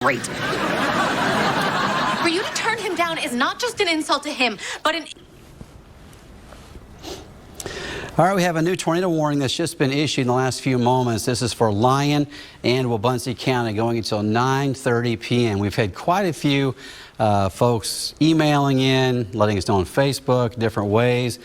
great. For you to turn him down is not just an insult to him, but an... All right, we have a new tornado warning that's just been issued in the last few moments. This is for Lyon and Buncee County going until 9:30 p.m. We've had quite a few folks emailing in, letting us know on Facebook, different ways.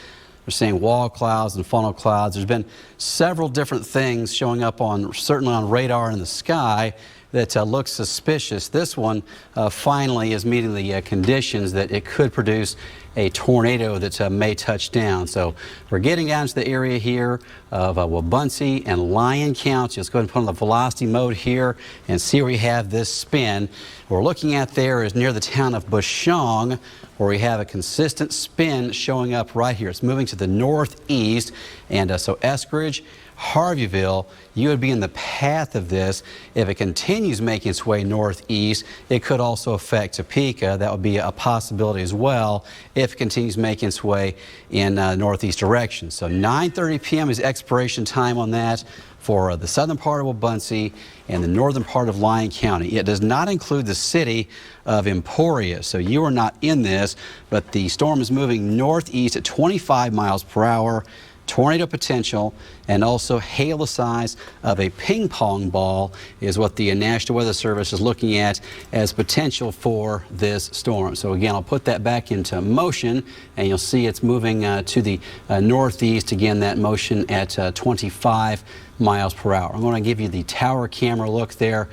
We're seeing wall clouds and funnel clouds. There's been several different things showing up on, certainly on radar in the sky that look suspicious. This one finally is meeting the conditions that it could produce a tornado that may touch down. So we're getting down to the area here of Buncee and Lyon County. Let's go ahead and put on the velocity mode here and see where we have this spin. What we're looking at there is near the town of Bashan, where we have a consistent spin showing up right here. It's moving to the northeast, and so Eskridge, Harville, you would be in the path of this. If it continues making its way northeast, it could also affect Topeka. That would be a possibility as well if it continues making its way in northeast direction. So 9:30 p.m. is expiration time on that for the southern part of Buncee and the northern part of Lyon County. It does not include the city of Emporia, so you are not in this, but the storm is moving northeast at 25 miles per hour. Tornado potential, and also hail the size of a ping pong ball is what the National Weather Service is looking at as potential for this storm. So again, I'll put that back into motion, and you'll see it's moving to the northeast. Again, that motion at 25 miles per hour. I'm going to give you the tower camera look there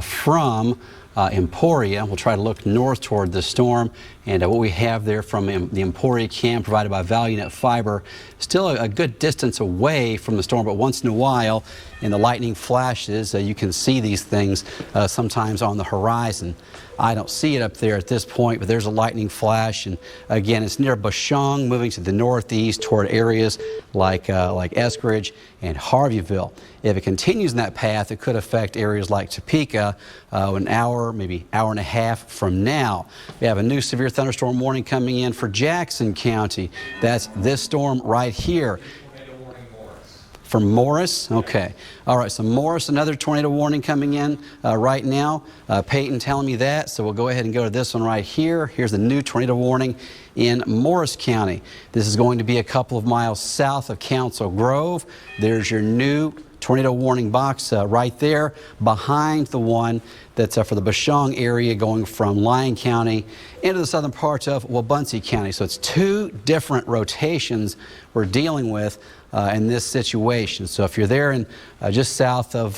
from Emporia. We'll try to look north toward the storm, and what we have there from the Emporia cam provided by Vale Fiber, still a good distance away from the storm, but once in a while in the lightning flashes you can see these things sometimes on the horizon. I don't see it up there at this point, but there's a lightning flash, and again it's near Bashan, moving to the northeast toward areas like Eskridge and Harville. If it continues in that path, it could affect areas like Topeka an hour, maybe hour and a half from now. We have a new severe thunderstorm warning coming in for Jackson County. That's this storm right here. For Morris? Okay. All right, so Morris, another tornado warning coming in right now. Peyton telling me that, so we'll go ahead and go to this one right here. Here's the new tornado warning in Morris County. This is going to be a couple of miles south of Council Grove. There's your new tornado warning box right there behind the one that's for the Bashan area going from Lyon County into the southern part of Buncee County. So it's two different rotations we're dealing with in this situation. So if you're there in just south of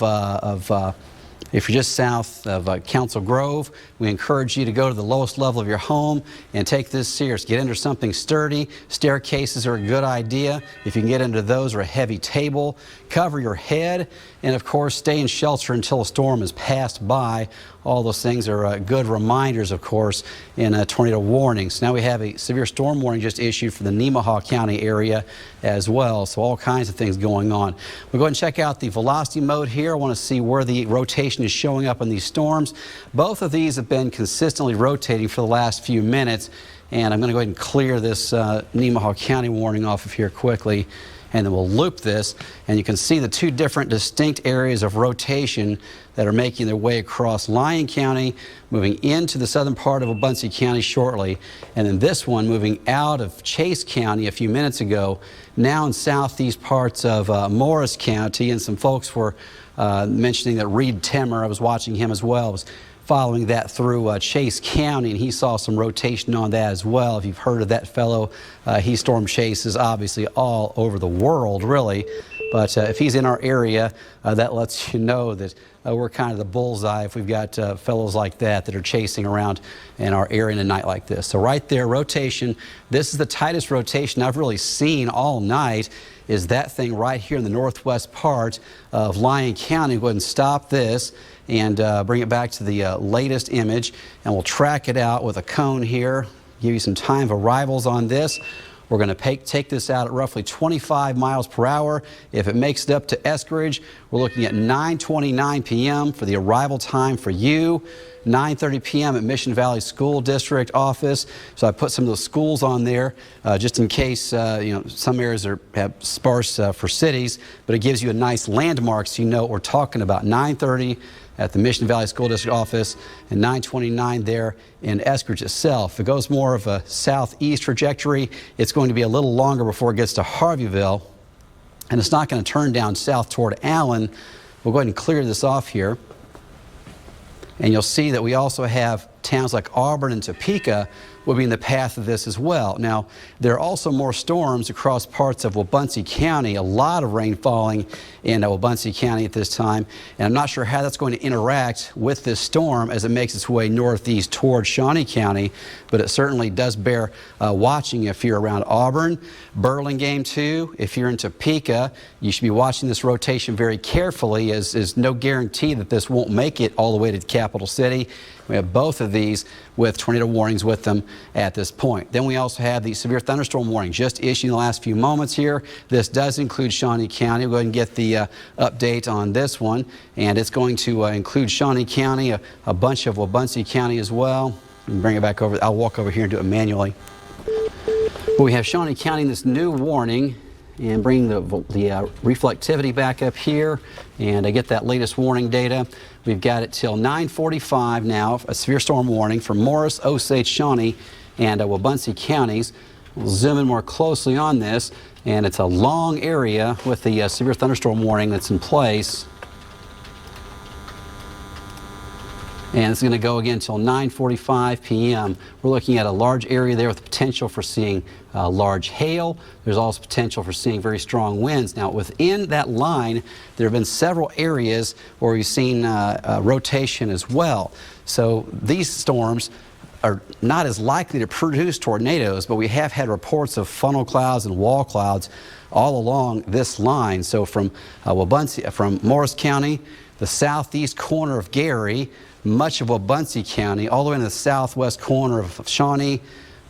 Council Grove, we encourage you to go to the lowest level of your home and take this serious. Get under something sturdy. Staircases are a good idea. If you can get into those, or a heavy table, cover your head, and of course stay in shelter until a storm has passed by. All those things are good reminders, of course, in tornado warnings. Now we have a severe storm warning just issued for the Nema County area as well. So all kinds of things going on. We'll go ahead and check out the velocity mode here. I want to see where the rotation is showing up in these storms. Both of these have been consistently rotating for the last few minutes, and I'm going to go ahead and clear this Nema County warning off of here quickly, and then we'll loop this, and you can see the two different distinct areas of rotation that are making their way across Lyon County, moving into the southern part of Buncee County shortly, and then this one moving out of Chase County a few minutes ago, now in southeast parts of Morris County. And some folks were mentioning that Reed Timmer, I was watching him as well, was following that through Chase County, and he saw some rotation on that as well. If you've heard of that fellow, he storm chases obviously all over the world, really. But if he's in our area, that lets you know that we're kind of the bullseye if we've got fellows like that are chasing around in our area in a night like this. So right there, rotation. This is the tightest rotation I've really seen all night, is that thing right here in the northwest part of Lyon County. Go ahead and stop this and bring it back to the latest image, and we'll track it out with a cone here, give you some time of arrivals on this. We're going to take this out at roughly 25 miles per hour. If it makes it up to Eskridge, we're looking at 9:29 p.m. for the arrival time for you. 9:30 p.m. at Mission Valley School District office. So I put some of those schools on there just in case, you know, some areas have sparse for cities, but it gives you a nice landmark so you know what we're talking about. 9:30 at the Mission Valley School District office and 929 there in Eskridge itself. If it goes more of a southeast trajectory, it's going to be a little longer before it gets to Harveyville, and it's not going to turn down south toward Allen. We'll go ahead and clear this off here. And you'll see that we also have towns like Auburn and Topeka will be in the path of this as well. Now, there are also more storms across parts of Buncee County, a lot of rain falling in Buncee County at this time, and I'm not sure how that's going to interact with this storm as it makes its way northeast toward Shawnee County, but it certainly does bear watching if you're around Auburn, Burlingame too. If you're in Topeka, you should be watching this rotation very carefully, as there's no guarantee that this won't make it all the way to the capital city. We have both of these with tornado warnings with them at this point. Then we also have the severe thunderstorm warning just issued in the last few moments here. This does include Shawnee County. We'll go ahead and get the update on this one, and it's going to include Shawnee County, a bunch of Buncee County as well. Bring it back over. I'll walk over here and do it manually. But we have Shawnee County in this new warning, and bring the reflectivity back up here, and I get that latest warning data. We've got it till 9:45 now, a severe storm warning for Morris, Osage, Shawnee, and Buncee counties. We'll zoom in more closely on this, and it's a long area with the severe thunderstorm warning that's in place. And it's going to go again until 9:45 p.m. We're looking at a large area there with the potential for seeing large hail. There's also potential for seeing very strong winds. Now, within that line, there have been several areas where we've seen rotation as well. So these storms are not as likely to produce tornadoes, but we have had reports of funnel clouds and wall clouds all along this line. So from from Morris County, the southeast corner of Gary, much of Buncee County, all the way in the southwest corner of Shawnee,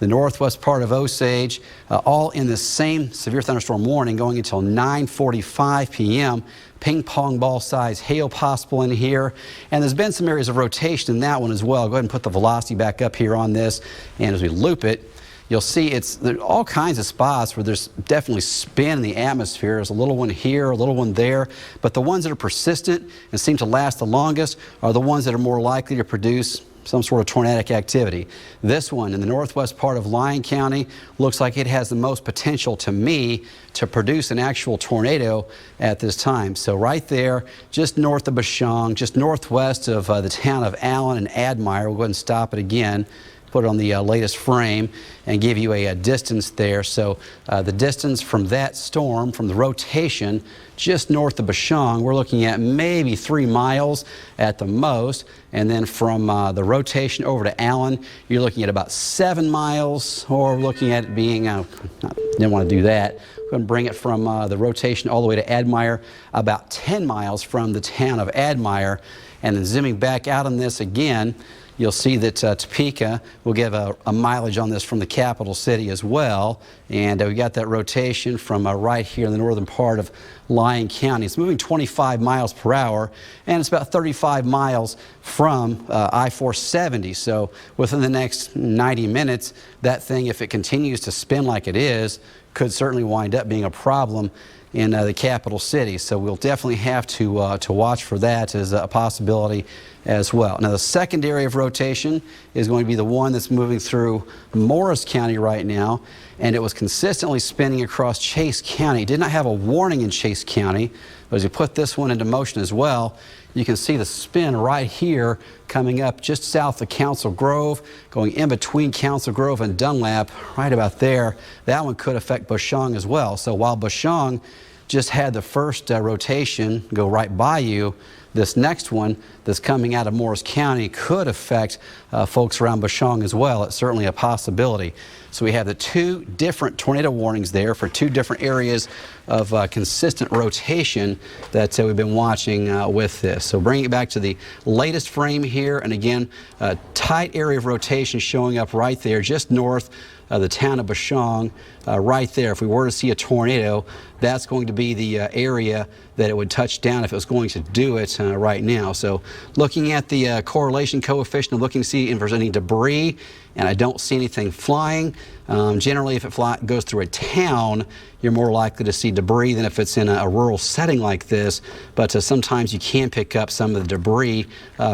the northwest part of Osage, all in the same severe thunderstorm warning going until 9:45 p.m. Ping pong ball size hail possible in here, and there's been some areas of rotation in that one as well. Go ahead and put the velocity back up here on this, and as we loop it, you'll see there's all kinds of spots where there's definitely spin in the atmosphere. There's a little one here, a little one there, but the ones that are persistent and seem to last the longest are the ones that are more likely to produce some sort of tornadic activity. This one in the northwest part of Lyon County looks like it has the most potential to me to produce an actual tornado at this time. So right there, just north of Bashan, just northwest of the town of Allen and Admire. We'll go ahead and stop it again, put it on the latest frame, and give you a distance there. So the distance from that storm, from the rotation just north of Bashan, we're looking at maybe 3 miles at the most. And then from the rotation over to Allen, you're looking at about 7 miles, or we're looking at it being, didn't want to do that. We're going to bring it from the rotation all the way to Admire, about 10 miles from the town of Admire. And then zooming back out on this again, you'll see that Topeka will give a mileage on this from the capital city as well. And we got that rotation from right here in the northern part of Lyon County. It's moving 25 miles per hour, and it's about 35 miles from I-470. So within the next 90 minutes, that thing, if it continues to spin like it is, could certainly wind up being a problem in the capital city. So we'll definitely have to watch for that as a possibility as well. Now, the second area of rotation is going to be the one that's moving through Morris County right now, and it was consistently spinning across Chase County. It did not have a warning in Chase County, but as you put this one into motion as well, you can see the spin right here coming up just south of Council Grove, going in between Council Grove and Dunlap, right about there. That one could affect Bashan as well. So while Bashan just had the first rotation go right by you, this next one that's coming out of Morris County could affect folks around Bashan as well. It's certainly a possibility. So we have the 2 different tornado warnings there for 2 different areas of consistent rotation that we've been watching with this. So bringing it back to the latest frame here, and again, a tight area of rotation showing up right there just north of the town of Bashan, right there. If we were to see a tornado, that's going to be the area that it would touch down if it was going to do it right now. So looking at the correlation coefficient, I'm looking to see if there's any debris, and I don't see anything flying. Generally, if it goes through a town, you're more likely to see debris than if it's in a rural setting like this, but sometimes you can pick up some of the debris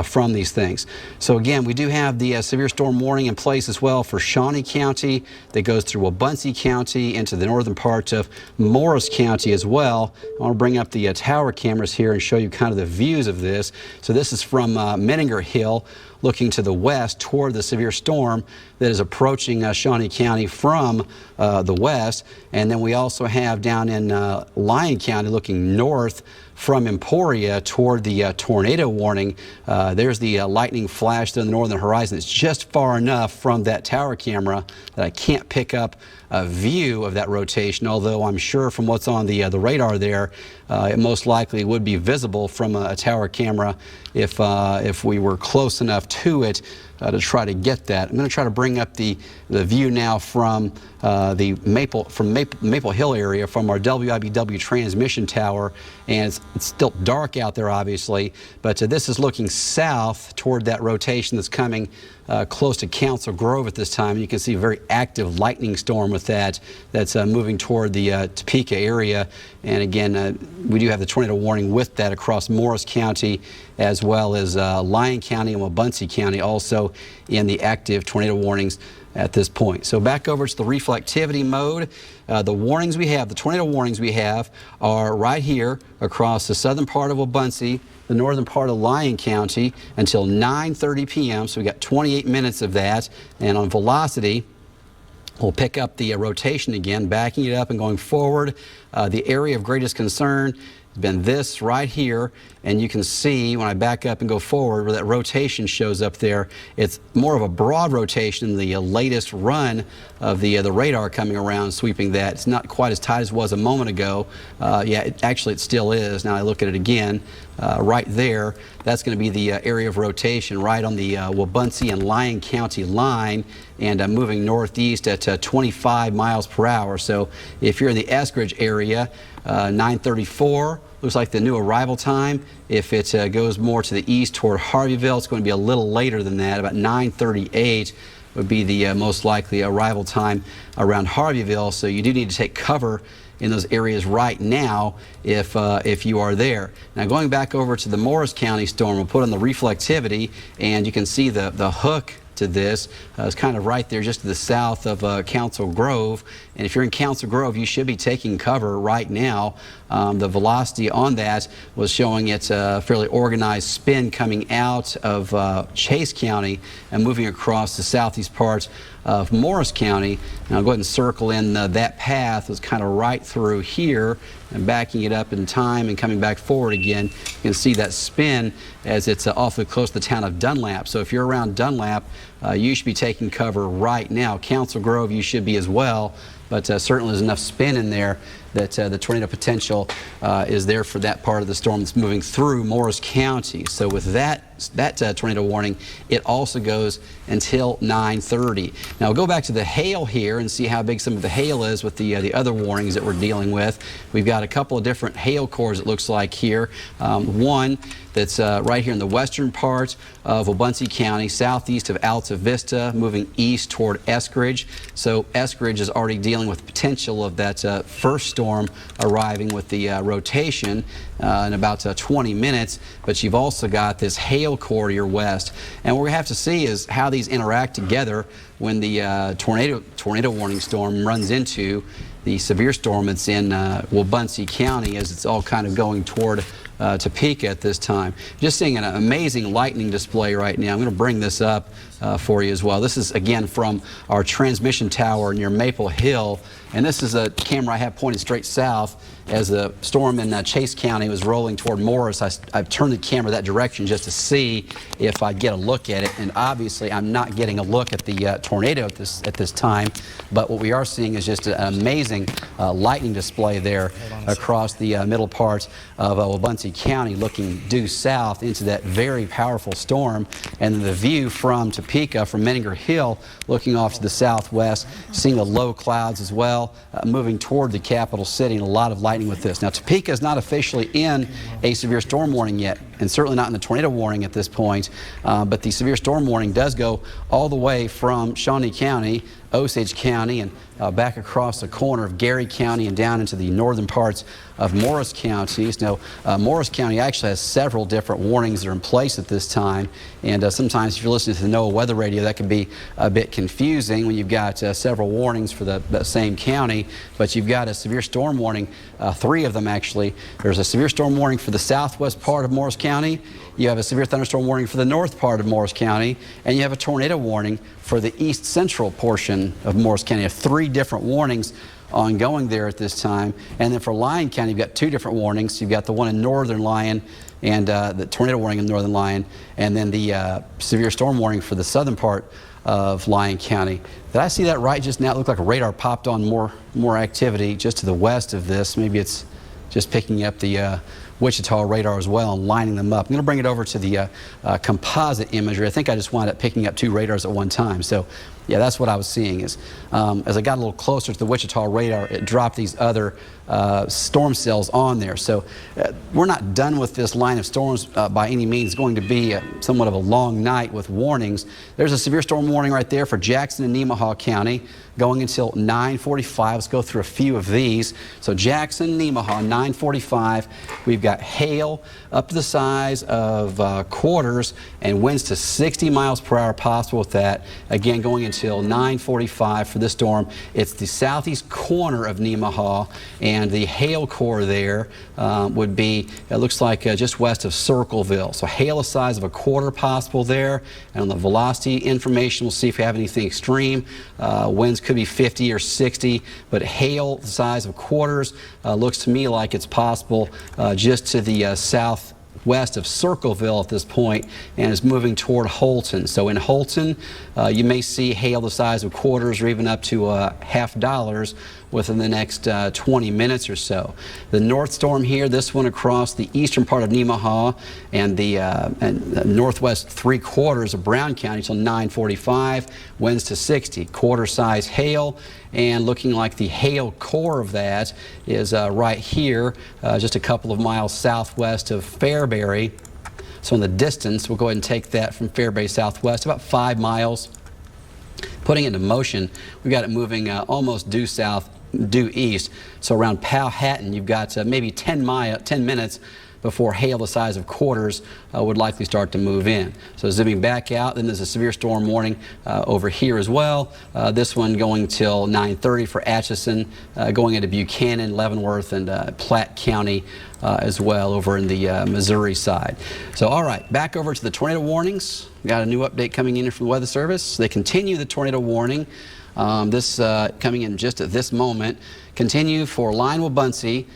from these things. So again, we do have the severe storm warning in place as well for Shawnee County that goes through Buncee County into the northern part of Morris County as well. I want to bring up the tower cameras here and show you kind of the views of this. So this is from Menninger Hill, looking to the west toward the severe storm that is approaching Shawnee County from the west. And then we also have down in Lyon County looking north from Emporia toward the tornado warning. There's the lightning flash there in the northern horizon. It's just far enough from that tower camera that I can't pick up a view of that rotation, although I'm sure from what's on the radar there, it most likely would be visible from a tower camera if we were close enough to it to try to get that. I'm going to try to bring up the view now from the Maple Hill area from our WIBW transmission tower, and it's still dark out there obviously, but this is looking south toward that rotation that's coming close to Council Grove at this time. You can see a very active lightning storm with that's moving toward the Topeka area, and again we do have the tornado warning with that across Morris County as well as Lyon County and Buncee County also in the active tornado warnings at this point. So back over to the reflectivity mode. The warnings we have, the tornado warnings we have are right here across the southern part of Buncee, the northern part of Lyon County until 9:30 p.m. So we got 28 minutes of that. And on velocity, we'll pick up the rotation again, backing it up and going forward. The area of greatest concern has been this right here, and you can see when I back up and go forward where that rotation shows up there. It's more of a broad rotation, the latest run of the radar coming around sweeping that. It's not quite as tight as it was a moment ago. Yeah, actually it still is. Now I look at it again, right there, that's going to be the area of rotation right on the Buncee and Lyon County line, and moving northeast at 25 miles per hour. So if you're in the Eskridge area, 9:34 looks like the new arrival time. If it goes more to the east toward Harveyville, it's going to be a little later than that. About 9:38 would be the most likely arrival time around Harveyville. So you do need to take cover in those areas right now if you are there. Now going back over to the Morris County storm, we'll put on the reflectivity, and you can see the hook to this is kind of right there just to the south of Council Grove. And if you're in Council Grove, you should be taking cover right now. The velocity on that was showing it's a fairly organized spin coming out of Chase County and moving across the southeast parts of Morris County. Now I'll go ahead and circle in that path. It was kind of right through here and backing it up in time and coming back forward again. You can see that spin as it's awfully close to the town of Dunlap. So if you're around Dunlap, you should be taking cover right now. Council Grove, you should be as well, but certainly there's enough spin in there that the tornado potential is there for that part of the storm that's moving through Morris County. So with that tornado warning, it also goes until 9:30. Now we'll go back to the hail here and see how big some of the hail is with the other warnings that we're dealing with. We've got a couple of different hail cores, it looks like here. One that's right here in the western part of Buncee County, southeast of Alta Vista, moving east toward Eskridge. So Eskridge is already dealing with the potential of that first storm arriving with the rotation in about 20 minutes, but you've also got this hail core to your west. And what we have to see is how these interact together when the tornado warning storm runs into the severe storm that's in Buncee County as it's all kind of going toward Topeka at this time. Just seeing an amazing lightning display right now. I'm going to bring this up for you as well. This is again from our transmission tower near Maple Hill, and this is a camera I have pointed straight south as the storm in Chase County was rolling toward Morris. I've turned the camera that direction just to see if I'd get a look at it, and obviously I'm not getting a look at the tornado at this time, but what we are seeing is just an amazing lightning display there across the middle part of Buncee County, looking due south into that very powerful storm. And the view from Topeka, from Menninger Hill, looking off to the southwest, seeing the low clouds as well, moving toward the capital city, and a lot of light lightning with this. Now, Topeka is not officially in a severe storm warning yet, and certainly not in the tornado warning at this point, but the severe storm warning does go all the way from Shawnee County, Osage County, and back across the corner of Gary County and down into the northern parts of Morris counties. Now, Morris County actually has several different warnings that are in place at this time, and sometimes if you're listening to the NOAA weather radio, that can be a bit confusing when you've got several warnings for the same county, but you've got a severe storm warning, 3 of them actually. There's a severe storm warning for the southwest part of Morris County, you have a severe thunderstorm warning for the north part of Morris County, and you have a tornado warning for the east central portion of Morris County. You have 3 different warnings ongoing there at this time. And then for Lyon County, you've got 2 different warnings. You've got the one in northern Lyon and the tornado warning in northern Lyon, and then the severe storm warning for the southern part of Lyon County. Did I see that right just now? It looked like a radar popped on more activity just to the west of this. Maybe it's just picking up the Wichita radar as well and lining them up. I'm going to bring it over to the composite imagery. I think I just wound up picking up 2 radars at one time. So yeah, that's what I was seeing is as I got a little closer to the Wichita radar, it dropped these other storm cells on there. So we're not done with this line of storms by any means. It's going to be somewhat of a long night with warnings. There's a severe storm warning right there for Jackson and Nemaha County going until 9:45. Let's go through a few of these. So Jackson, Nemaha, 9:45. We've got hail up to the size of quarters and winds to 60 miles per hour possible with that. Again, going until 9:45 for this storm. It's the southeast corner of Nemaha, and the hail core there would be, it looks like just west of Circleville. So hail the size of a quarter possible there. And on the velocity information, we'll see if we have anything extreme. Winds could be 50 or 60, but hail the size of quarters looks to me like it's possible just to the southwest of Circleville at this point, and is moving toward Holton. So in Holton, you may see hail the size of quarters or even up to $50 within the next 20 minutes or so. The north storm here, this one across the eastern part of Nemaha and the northwest 3/4 of Brown County till 9:45, winds to 60, quarter size hail, and looking like the hail core of that is right here, just a couple of miles southwest of Fairbury. So in the distance, we'll go ahead and take that from Fairbury southwest, about 5 miles. Putting it into motion, we've got it moving almost due south, due east. So around Powhatan, you've got maybe 10 minutes before hail the size of quarters would likely start to move in. So zooming back out, then there's a severe storm warning over here as well. This one going till 9:30 for Atchison, going into Buchanan, Leavenworth, and Platte County as well over in the Missouri side. So all right, back over to the tornado warnings. We got a new update coming in from the Weather Service. They continue the tornado warning. This coming in just at this moment. Continue for Lyon, Buncee,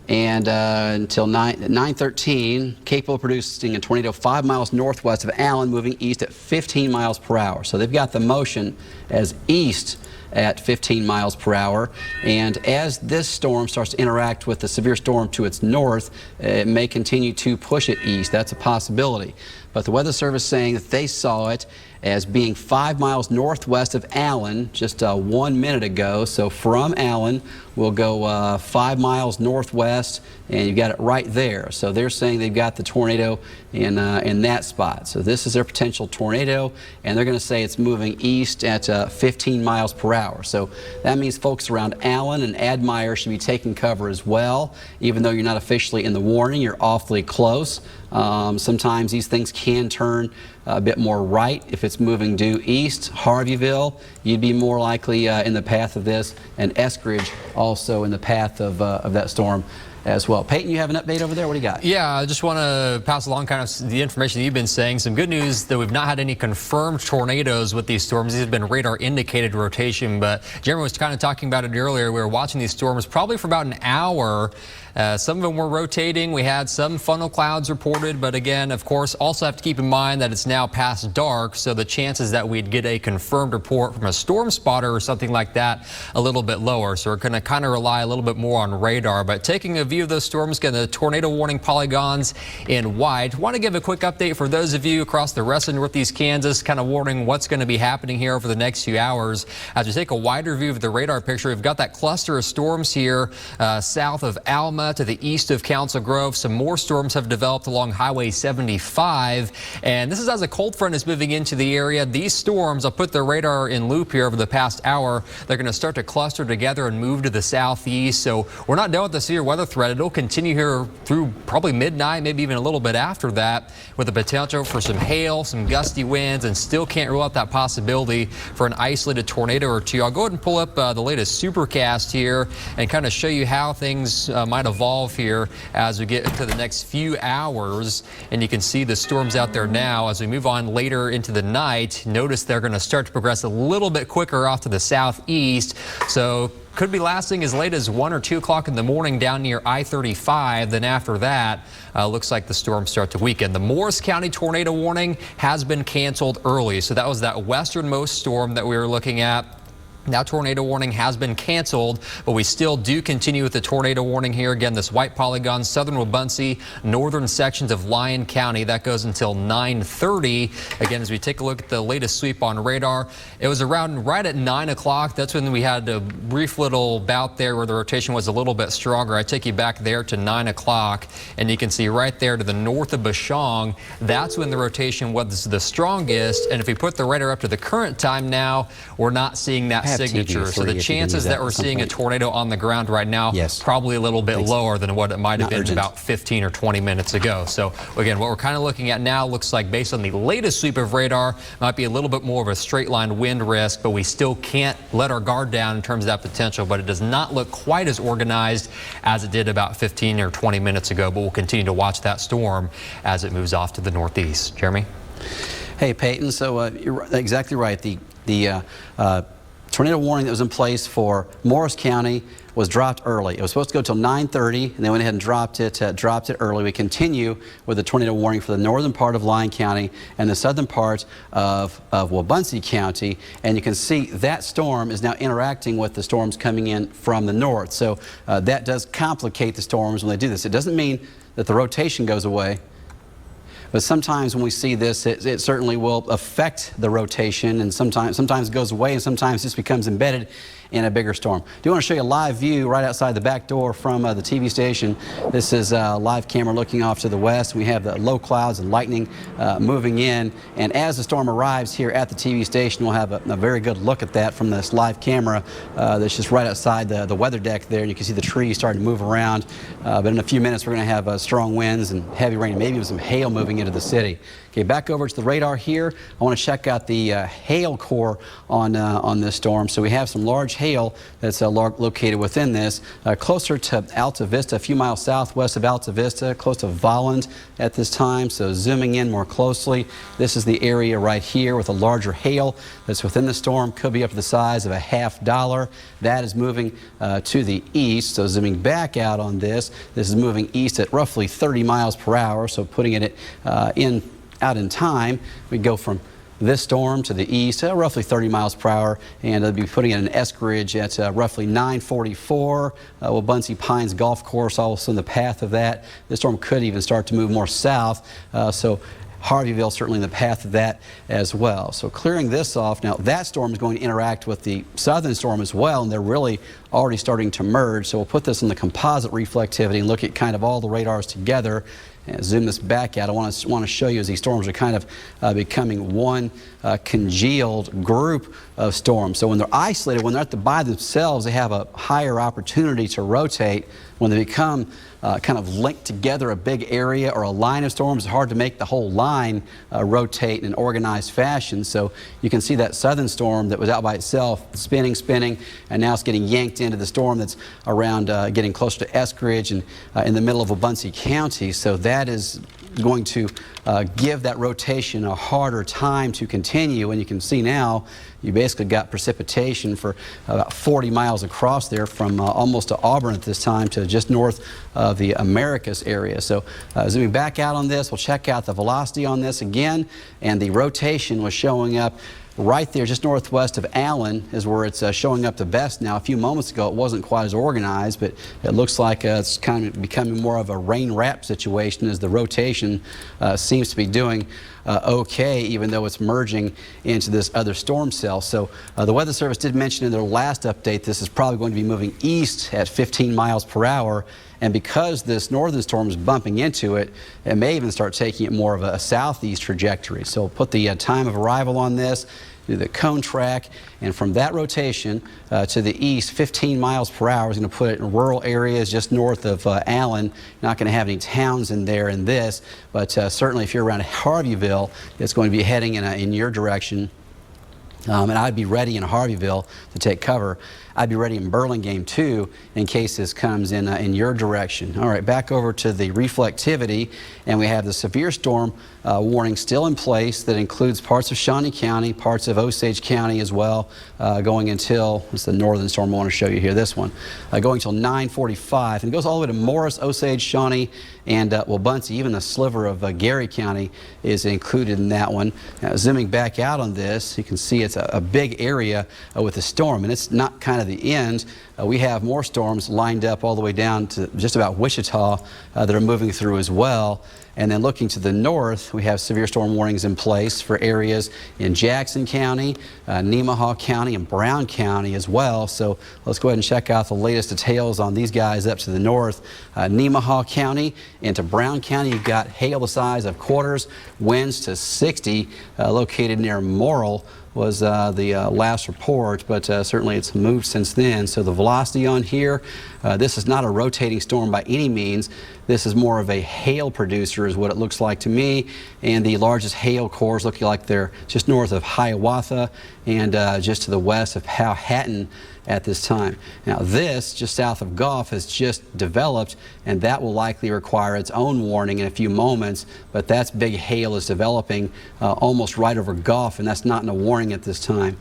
and until 9:13, capable of producing a tornado 5 miles northwest of Allen, moving east at 15 miles per hour. So they've got the motion as east at 15 miles per hour, and as this storm starts to interact with the severe storm to its north, it may continue to push it east. That's a possibility. But the Weather Service saying that they saw it as being 5 miles northwest of Allen just 1 minute ago. So from Allen, we'll go 5 miles northwest, and you've got it right there. So they're saying they've got the tornado in that spot. So this is their potential tornado, and they're going to say it's moving east at 15 miles per hour. So that means folks around Allen and Admire should be taking cover as well. Even though you're not officially in the warning, you're awfully close. Sometimes these things can turn a bit more right if it's moving due east. Harveyville, you'd be more likely in the path of this, and Eskridge also in the path of that storm as well. Peyton, you have an update over there? What do you got? Yeah, I just want to pass along kind of the information that you've been saying. Some good news that we've not had any confirmed tornadoes with these storms. These have been radar indicated rotation, but Jeremy was kind of talking about it earlier. We were watching these storms probably for about an hour. Some of them were rotating. We had some funnel clouds reported, but again, of course, also have to keep in mind that it's now past dark, so the chances that we'd get a confirmed report from a storm spotter or something like that a little bit lower. So we're going to kind of rely a little bit more on radar. But taking a view of those storms, getting the tornado warning polygons in white. Want to give a quick update for those of you across the rest of Northeast Kansas, kind of warning what's going to be happening here over the next few hours. As we take a wider view of the radar picture, we've got that cluster of storms here south of Alma to the east of Council Grove. Some more storms have developed along Highway 75, and this is as a cold front is moving into the area. These storms, I'll put the radar in loop here over the past hour. They're going to start to cluster together and move to the southeast. So we're not done with the severe weather threat. It'll continue here through probably midnight, maybe even a little bit after that, with the potential for some hail, some gusty winds, and still can't rule out that possibility for an isolated tornado or two. I'll go ahead and pull up the latest supercast here and kind of show you how things might evolve here as we get into the next few hours. And you can see the storms out there now as we move on later into the night. Notice they're going to start to progress a little bit quicker off to the southeast. So could be lasting as late as 1 or 2 o'clock in the morning down near I-35. Then after that, looks like the storms start to weaken. The Morris County tornado warning has been canceled early. So that was that westernmost storm that we were looking at. Now tornado warning has been canceled, but we still do continue with the tornado warning here. Again, this white polygon, southern Buncee, northern sections of Lyon County. That goes until 9:30. Again, as we take a look at the latest sweep on radar, it was around right at 9 o'clock. That's when we had a brief little bout there where the rotation was a little bit stronger. I take you back there to 9 o'clock, and you can see right there to the north of Bashan, that's when the rotation was the strongest. And if we put the radar up to the current time now, we're not seeing that signature. So the chances that we're seeing a tornado on the ground right now, probably a little bit lower than what it might have been about 15 or 20 minutes ago. So again, what we're kind of looking at now looks like, based on the latest sweep of radar, might be a little bit more of a straight line wind risk, but we still can't let our guard down in terms of that potential. But it does not look quite as organized as it did about 15 or 20 minutes ago. But we'll continue to watch that storm as it moves off to the northeast. Jeremy? Hey, Peyton. So you're exactly right. The tornado warning that was in place for Morris County was dropped early. It was supposed to go till 9:30, and they went ahead and dropped it early. We continue with the tornado warning for the northern part of Lyon County and the southern part of Buncee County. And you can see that storm is now interacting with the storms coming in from the north. So that does complicate the storms when they do this. It doesn't mean that the rotation goes away. But sometimes when we see this, it certainly will affect the rotation, and sometimes it goes away, and sometimes this becomes embedded in a bigger storm. Do want to show you a live view right outside the back door from the TV station. This is a live camera looking off to the west. We have the low clouds and lightning moving in, and as the storm arrives here at the TV station, we'll have a very good look at that from this live camera that's just right outside the weather deck there. And you can see the trees starting to move around, but in a few minutes we're going to have strong winds and heavy rain, maybe even some hail moving into the city. Okay, back over to the radar here. I want to check out the hail core on this storm. So we have some large hail that's located within this, closer to Alta Vista, a few miles southwest of Alta Vista, close to Vale at this time. So zooming in more closely, this is the area right here with a larger hail that's within the storm. Could be up to the size of a $50. That is moving to the east. So zooming back out on this is moving east at roughly 30 miles per hour. So putting it out in time, we go from this storm to the east, roughly 30 miles per hour, and it'll be putting it in Eskridge at roughly 9:44. Buncee Pines Golf Course also in the path of that. This storm could even start to move more south, so Harveyville certainly in the path of that as well. So clearing this off, now that storm is going to interact with the southern storm as well, and they're really already starting to merge. So we'll put this in the composite reflectivity and look at kind of all the radars together. And zoom this back out. I want to show you as these storms are kind of becoming one congealed group of storms. So when they're isolated, when they're by themselves, they have a higher opportunity to rotate. When they become kind of linked together, a big area or a line of storms, it's hard to make the whole line rotate in an organized fashion. So you can see that southern storm that was out by itself, spinning, and now it's getting yanked into the storm that's around getting closer to Eskridge and in the middle of Buncee County. So that that is going to give that rotation a harder time to continue. And you can see now you basically got precipitation for about 40 miles across there from almost to Auburn at this time to just north of the Americus area. So zooming back out on this, we'll check out the velocity on this again, and the rotation was showing up right there just northwest of Allen is where it's showing up the best now. A few moments ago it wasn't quite as organized, but it looks like it's kind of becoming more of a rain wrap situation as the rotation seems to be doing okay, even though it's merging into this other storm cell. So the Weather Service did mention in their last update this is probably going to be moving east at 15 miles per hour. And because this northern storm is bumping into it, it may even start taking it more of a southeast trajectory. So we'll put the time of arrival on this, do the cone track, and from that rotation to the east, 15 miles per hour is going to put it in rural areas just north of Allen. Not going to have any towns in there in this, but certainly if you're around Harveyville, it's going to be heading in your direction. And I'd be ready in Harveyville to take cover. I'd be ready in Burlingame too in case this comes in your direction. All right, back over to the reflectivity, and we have the severe storm warning still in place that includes parts of Shawnee County, parts of Osage County as well, going until, it's the northern storm I want to show you here, this one, going until 9:45, and it goes all the way to Morris, Osage, Shawnee, and well, Buncee, even a sliver of Gary County is included in that one. Now, zooming back out on this, you can see it's a big area with the storm, and it's not kind of the end. We have more storms lined up all the way down to just about Wichita that are moving through as well. And then looking to the north, we have severe storm warnings in place for areas in Jackson County, Nema County, and Brown County as well. So let's go ahead and check out the latest details on these guys up to the north. Nema County into Brown County, you've got hail the size of quarters, winds to 60, located near Morrel was the last report, but certainly it's moved since then. So the velocity on here, this is not a rotating storm by any means. This is more of a hail producer is what it looks like to me, and the largest hail cores looking like they're just north of Hiawatha and just to the west of Powhatan at this time. Now this, just south of Goff, has just developed, and that will likely require its own warning in a few moments, but that's big hail is developing almost right over Goff, and that's not in a warning at this time.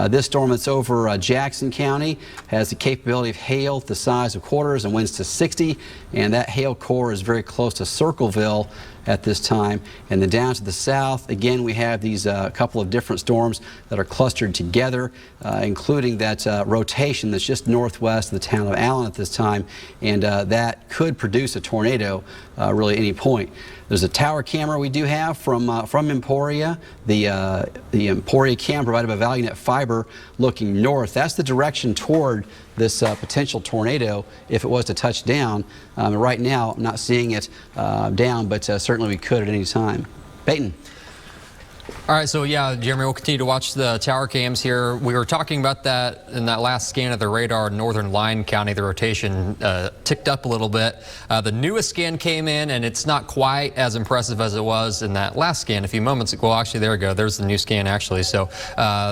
This storm that's over Jackson County has the capability of hail the size of quarters and winds to 60, and that hail core is very close to Circleville at this time. And then down to the south, again, we have these couple of different storms that are clustered together, including that rotation that's just northwest of the town of Allen at this time, and that could produce a tornado really at any point. There's a tower camera we do have from Emporia. The Emporia cam provided by ValueNet Fiber looking north. That's the direction toward this potential tornado if it was to touch down. Right now, I'm not seeing it down, but certainly we could at any time. Peyton. All right, so yeah, Jeremy, we'll continue to watch the tower cams here. We were talking about that in that last scan of the radar in northern Lyon County. The rotation ticked up a little bit. The newest scan came in, and it's not quite as impressive as it was in that last scan a few moments ago. Well, actually, there we go. There's the new scan, actually. So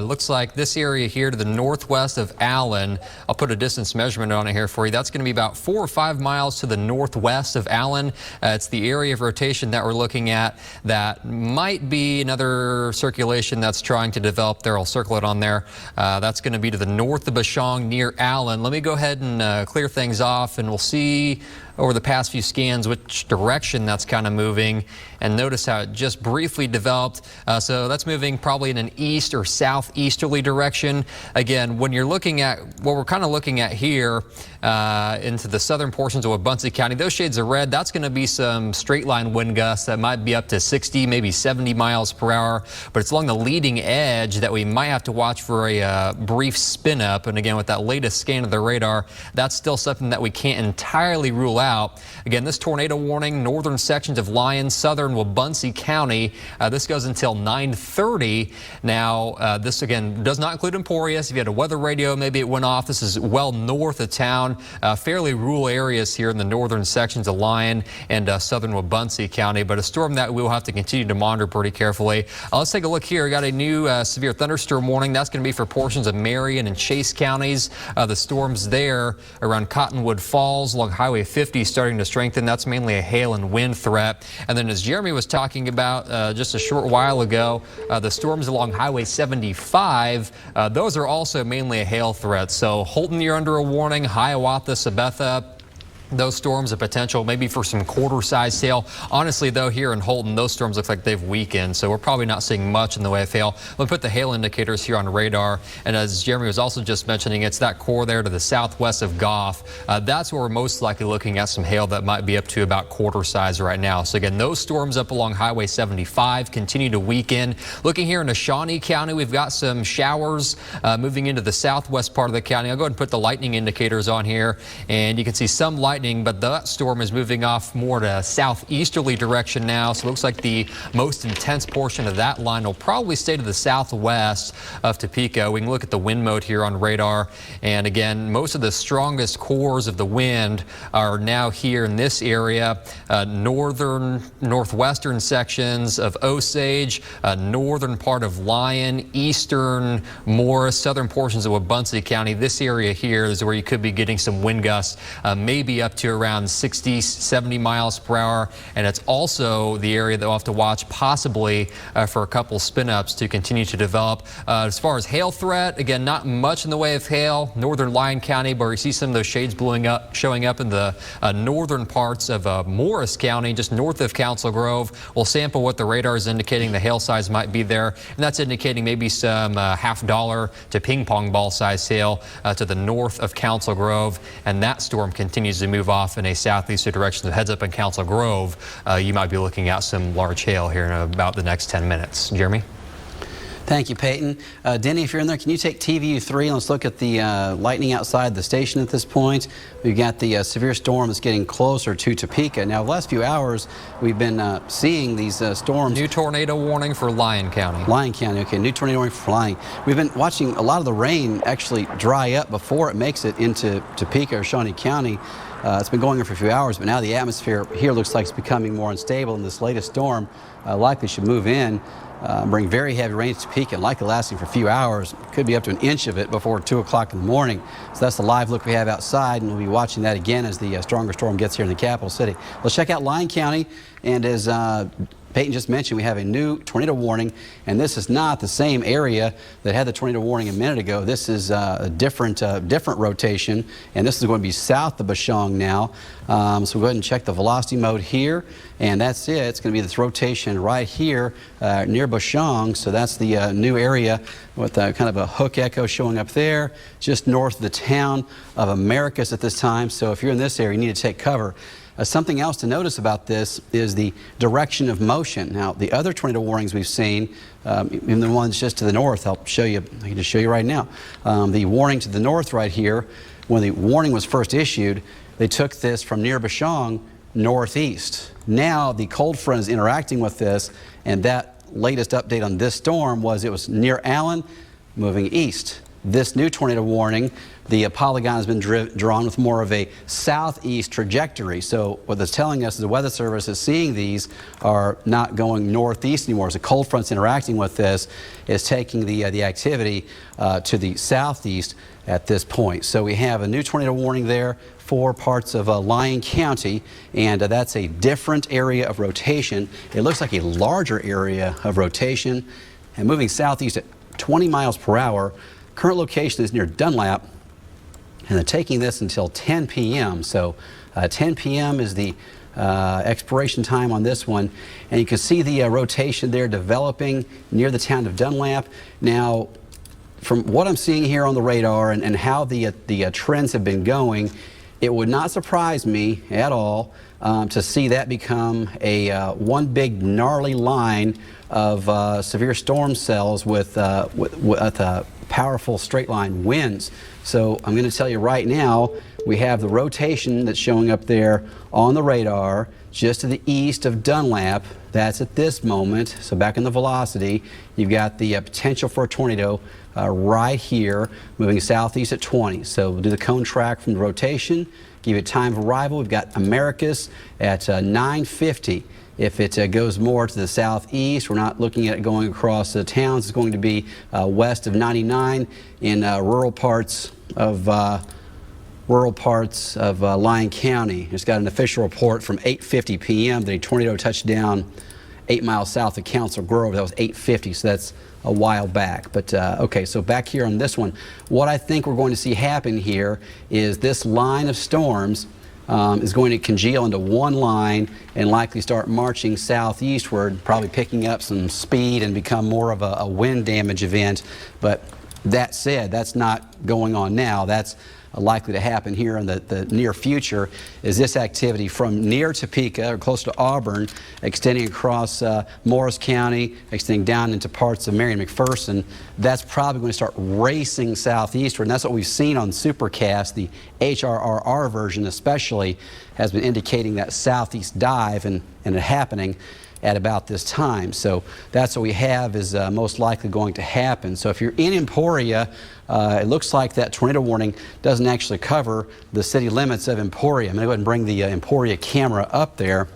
looks like this area here to the northwest of Allen, I'll put a distance measurement on it here for you. That's going to be about 4 or 5 miles to the northwest of Allen. It's the area of rotation that we're looking at that might be another circulation that's trying to develop there. I'll circle it on there. That's going to be to the north of Bashan near Allen. Let me go ahead and clear things off, and we'll see over the past few scans which direction that's kind of moving, and notice how it just briefly developed. So that's moving probably in an east or southeasterly direction. Again, when you're looking at what we're kind of looking at here into the southern portions of Buncee County, those shades of red, that's going to be some straight line wind gusts that might be up to 60, maybe 70 miles per hour, but it's along the leading edge that we might have to watch for a brief spin up. And again, with that latest scan of the radar, that's still something that we can't entirely rule out. Again, this tornado warning, northern sections of Lyon, southern Buncee County, this goes until 9:30. Now, this again does not include Emporia. So if you had a weather radio, maybe it went off. This is well north of town, fairly rural areas here in the northern sections of Lyon and southern Buncee County, but a storm that we will have to continue to monitor pretty carefully. Let's take a look here. We got a new severe thunderstorm warning. That's going to be for portions of Marion and Chase counties. The storms there around Cottonwood Falls along Highway 50 be starting to strengthen. That's mainly a hail and wind threat. And then as Jeremy was talking about just a short while ago, the storms along Highway 75, those are also mainly a hail threat. So Holton, you're under a warning. Hiawatha, Sabetha, those storms, a potential maybe for some quarter-sized hail. Honestly, though, here in Holton, those storms look like they've weakened, so we're probably not seeing much in the way of hail. We'll put the hail indicators here on radar, and as Jeremy was also just mentioning, it's that core there to the southwest of Goff. That's where we're most likely looking at some hail that might be up to about quarter size right now. So again, those storms up along Highway 75 continue to weaken. Looking here into Shawnee County, we've got some showers moving into the southwest part of the county. I'll go ahead and put the lightning indicators on here, and you can see some lightning, but that storm is moving off more to southeasterly direction now. So it looks like the most intense portion of that line will probably stay to the southwest of Topeka. We can look at the wind mode here on radar. And again, most of the strongest cores of the wind are now here in this area. Northwestern sections of Osage, northern part of Lyon, eastern Morrel, southern portions of Buncee County. This area here is where you could be getting some wind gusts, maybe up to around 60, 70 miles per hour. And it's also the area that we'll have to watch possibly for a couple spin-ups to continue to develop. As far as hail threat, again, not much in the way of hail. Northern Lyon County, where you see some of those shades showing up in the northern parts of Morris County, just north of Council Grove. We'll sample what the radar is indicating the hail size might be there, and that's indicating maybe some $half to ping pong ball size hail to the north of Council Grove, and that storm continues to move off in a southeasterly direction. So heads up in Council Grove, you might be looking at some large hail here in about the next 10 minutes. Jeremy? Thank you, Peyton. Denny, if you're in there, can you take TVU 3 and let's look at the lightning outside the station at this point. We've got the severe storm that's getting closer to Topeka. Now, the last few hours, we've been seeing these storms. New tornado warning for Lyon County. Lyon County, okay, new tornado warning for Lyon. We've been watching a lot of the rain actually dry up before it makes it into Topeka or Shawnee County. It's been going on for a few hours, but now the atmosphere here looks like it's becoming more unstable, and this latest storm likely should move in, bring very heavy rain to Topeka, and likely lasting for a few hours. Could be up to an inch of it before 2 o'clock in the morning. So that's the live look we have outside, and we'll be watching that again as the stronger storm gets here in the capital city. Let's check out Lyon County, and as Peyton just mentioned, we have a new tornado warning, and this is not the same area that had the tornado warning a minute ago. This is a different rotation, and this is going to be south of Bashan now. So we'll go ahead and check the velocity mode here, and that's it. It's going to be this rotation right here near Bashan. So that's the new area with kind of a hook echo showing up there, just north of the town of Americus at this time. So if you're in this area, you need to take cover. Something else to notice about this is the direction of motion. Now, the other tornado warnings we've seen, even the ones just to the north, I'll show you, I can just show you right now. The warning to the north right here, when the warning was first issued, they took this from near Bashan northeast. Now, the cold front is interacting with this, and that latest update on this storm was it was near Allen, moving east. This new tornado warning, the polygon has been drawn with more of a southeast trajectory. So what it's telling us is the Weather Service is seeing these are not going northeast anymore. As the cold front's interacting with this, is taking the activity to the southeast at this point. So we have a new tornado warning there for parts of Lyon County, and that's a different area of rotation. It looks like a larger area of rotation and moving southeast at 20 miles per hour. Current location is near Dunlap, and they're taking this until 10 p.m. So 10 p.m. is the expiration time on this one, and you can see the rotation there developing near the town of Dunlap. Now, from what I'm seeing here on the radar and how the trends have been going, it would not surprise me at all to see that become a one big gnarly line of severe storm cells with powerful straight line winds. So I'm going to tell you right now, we have the rotation that's showing up there on the radar just to the east of Dunlap. That's at this moment. So back in the velocity, you've got the potential for a tornado right here, moving southeast at 20. So we'll do the cone track from the rotation, give you time of arrival. We've got Americus at 9:50. If it goes more to the southeast, we're not looking at it going across the towns. It's going to be west of 99 in rural parts of rural parts of Lyon County. Just got an official report from 8:50 p.m. that a tornado touched down 8 miles south of Council Grove. That was 8:50, so that's a while back. But okay, so back here on this one, what I think we're going to see happen here is this line of storms is going to congeal into one line and likely start marching southeastward, probably picking up some speed and become more of a wind damage event. But that said, that's not going on now. That's likely to happen here in the near future, is this activity from near Topeka or close to Auburn, extending across Morris County, extending down into parts of Marion McPherson. That's probably going to start racing southeastward, and that's what we've seen on Supercast. The HRRR version especially has been indicating that southeast dive and it happening at about this time. So that's what we have is most likely going to happen. So if you're in Emporia, it looks like that tornado warning doesn't actually cover the city limits of Emporia. I'm going to go ahead and bring the Emporia camera up there,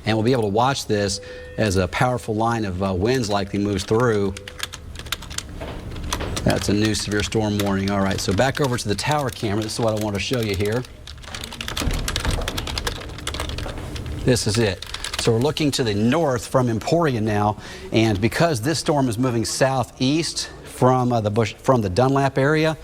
and we'll be able to watch this as a powerful line of winds likely moves through. That's a new severe storm warning. All right, so back over to the tower camera. This is what I want to show you here. This is it. So we're looking to the north from Emporia now, and because this storm is moving southeast from the Dunlap area,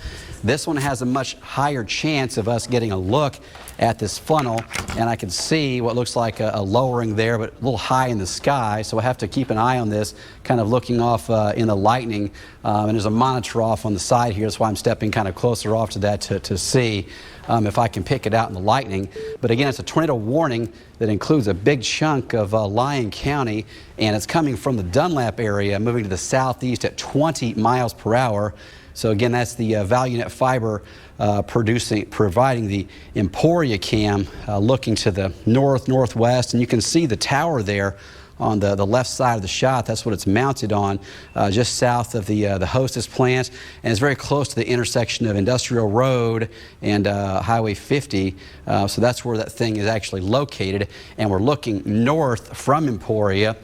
this one has a much higher chance of us getting a look at this funnel, and I can see what looks like a lowering there, but a little high in the sky. So I have to keep an eye on this, kind of looking off in the lightning, and there's a monitor off on the side here. That's why I'm stepping kind of closer off to that to see if I can pick it out in the lightning. But again, it's a tornado warning that includes a big chunk of Lyon County, and it's coming from the Dunlap area, moving to the southeast at 20 miles per hour. So again, that's the ValueNet fiber providing the Emporia cam, looking to the northwest, and you can see the tower there on the left side of the shot. That's what it's mounted on, just south of the Hostess plant, and it's very close to the intersection of Industrial Road and Highway 50. So that's where that thing is actually located, and we're looking north from Emporia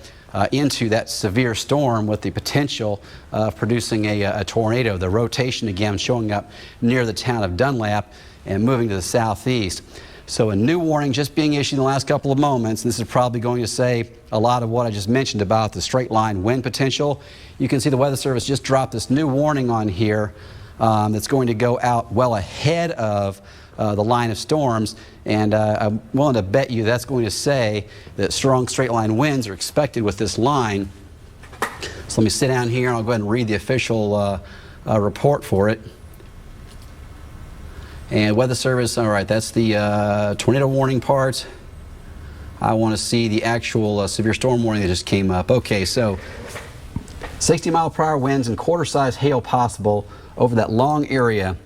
into that severe storm with the potential of producing a tornado. The rotation again showing up near the town of Dunlap and moving to the southeast. So a new warning just being issued in the last couple of moments. This is probably going to say a lot of what I just mentioned about the straight line wind potential. You can see the Weather Service just dropped this new warning on here that's going to go out well ahead of the line of storms, and I'm willing to bet you that's going to say that strong straight line winds are expected with this line. So let me sit down here and I'll go ahead and read the official report for it. And Weather Service, all right, that's the tornado warning part. I want to see the actual severe storm warning that just came up. Okay, so 60-mile-per-hour winds and quarter-size hail possible over that long area.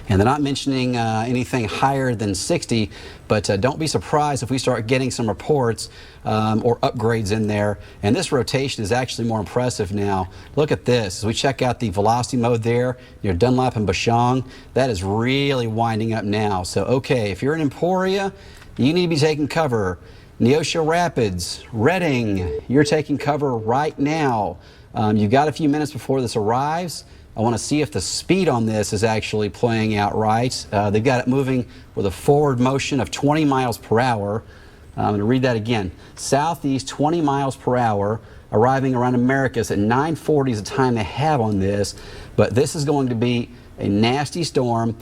And they're not mentioning anything higher than 60, but don't be surprised if we start getting some reports or upgrades in there. And this rotation is actually more impressive now. Look at this. As we check out the velocity mode there near Dunlap and Bashan, that is really winding up now. So, okay, if you're in Emporia, you need to be taking cover. Neosho Rapids, Redding, you're taking cover right now. You've got a few minutes before this arrives. I want to see if the speed on this is actually playing out right. They've got it moving with a forward motion of 20 miles per hour. I'm going to read that again. Southeast 20 miles per hour, arriving around Americus at 9:40 is the time they have on this. But this is going to be a nasty storm,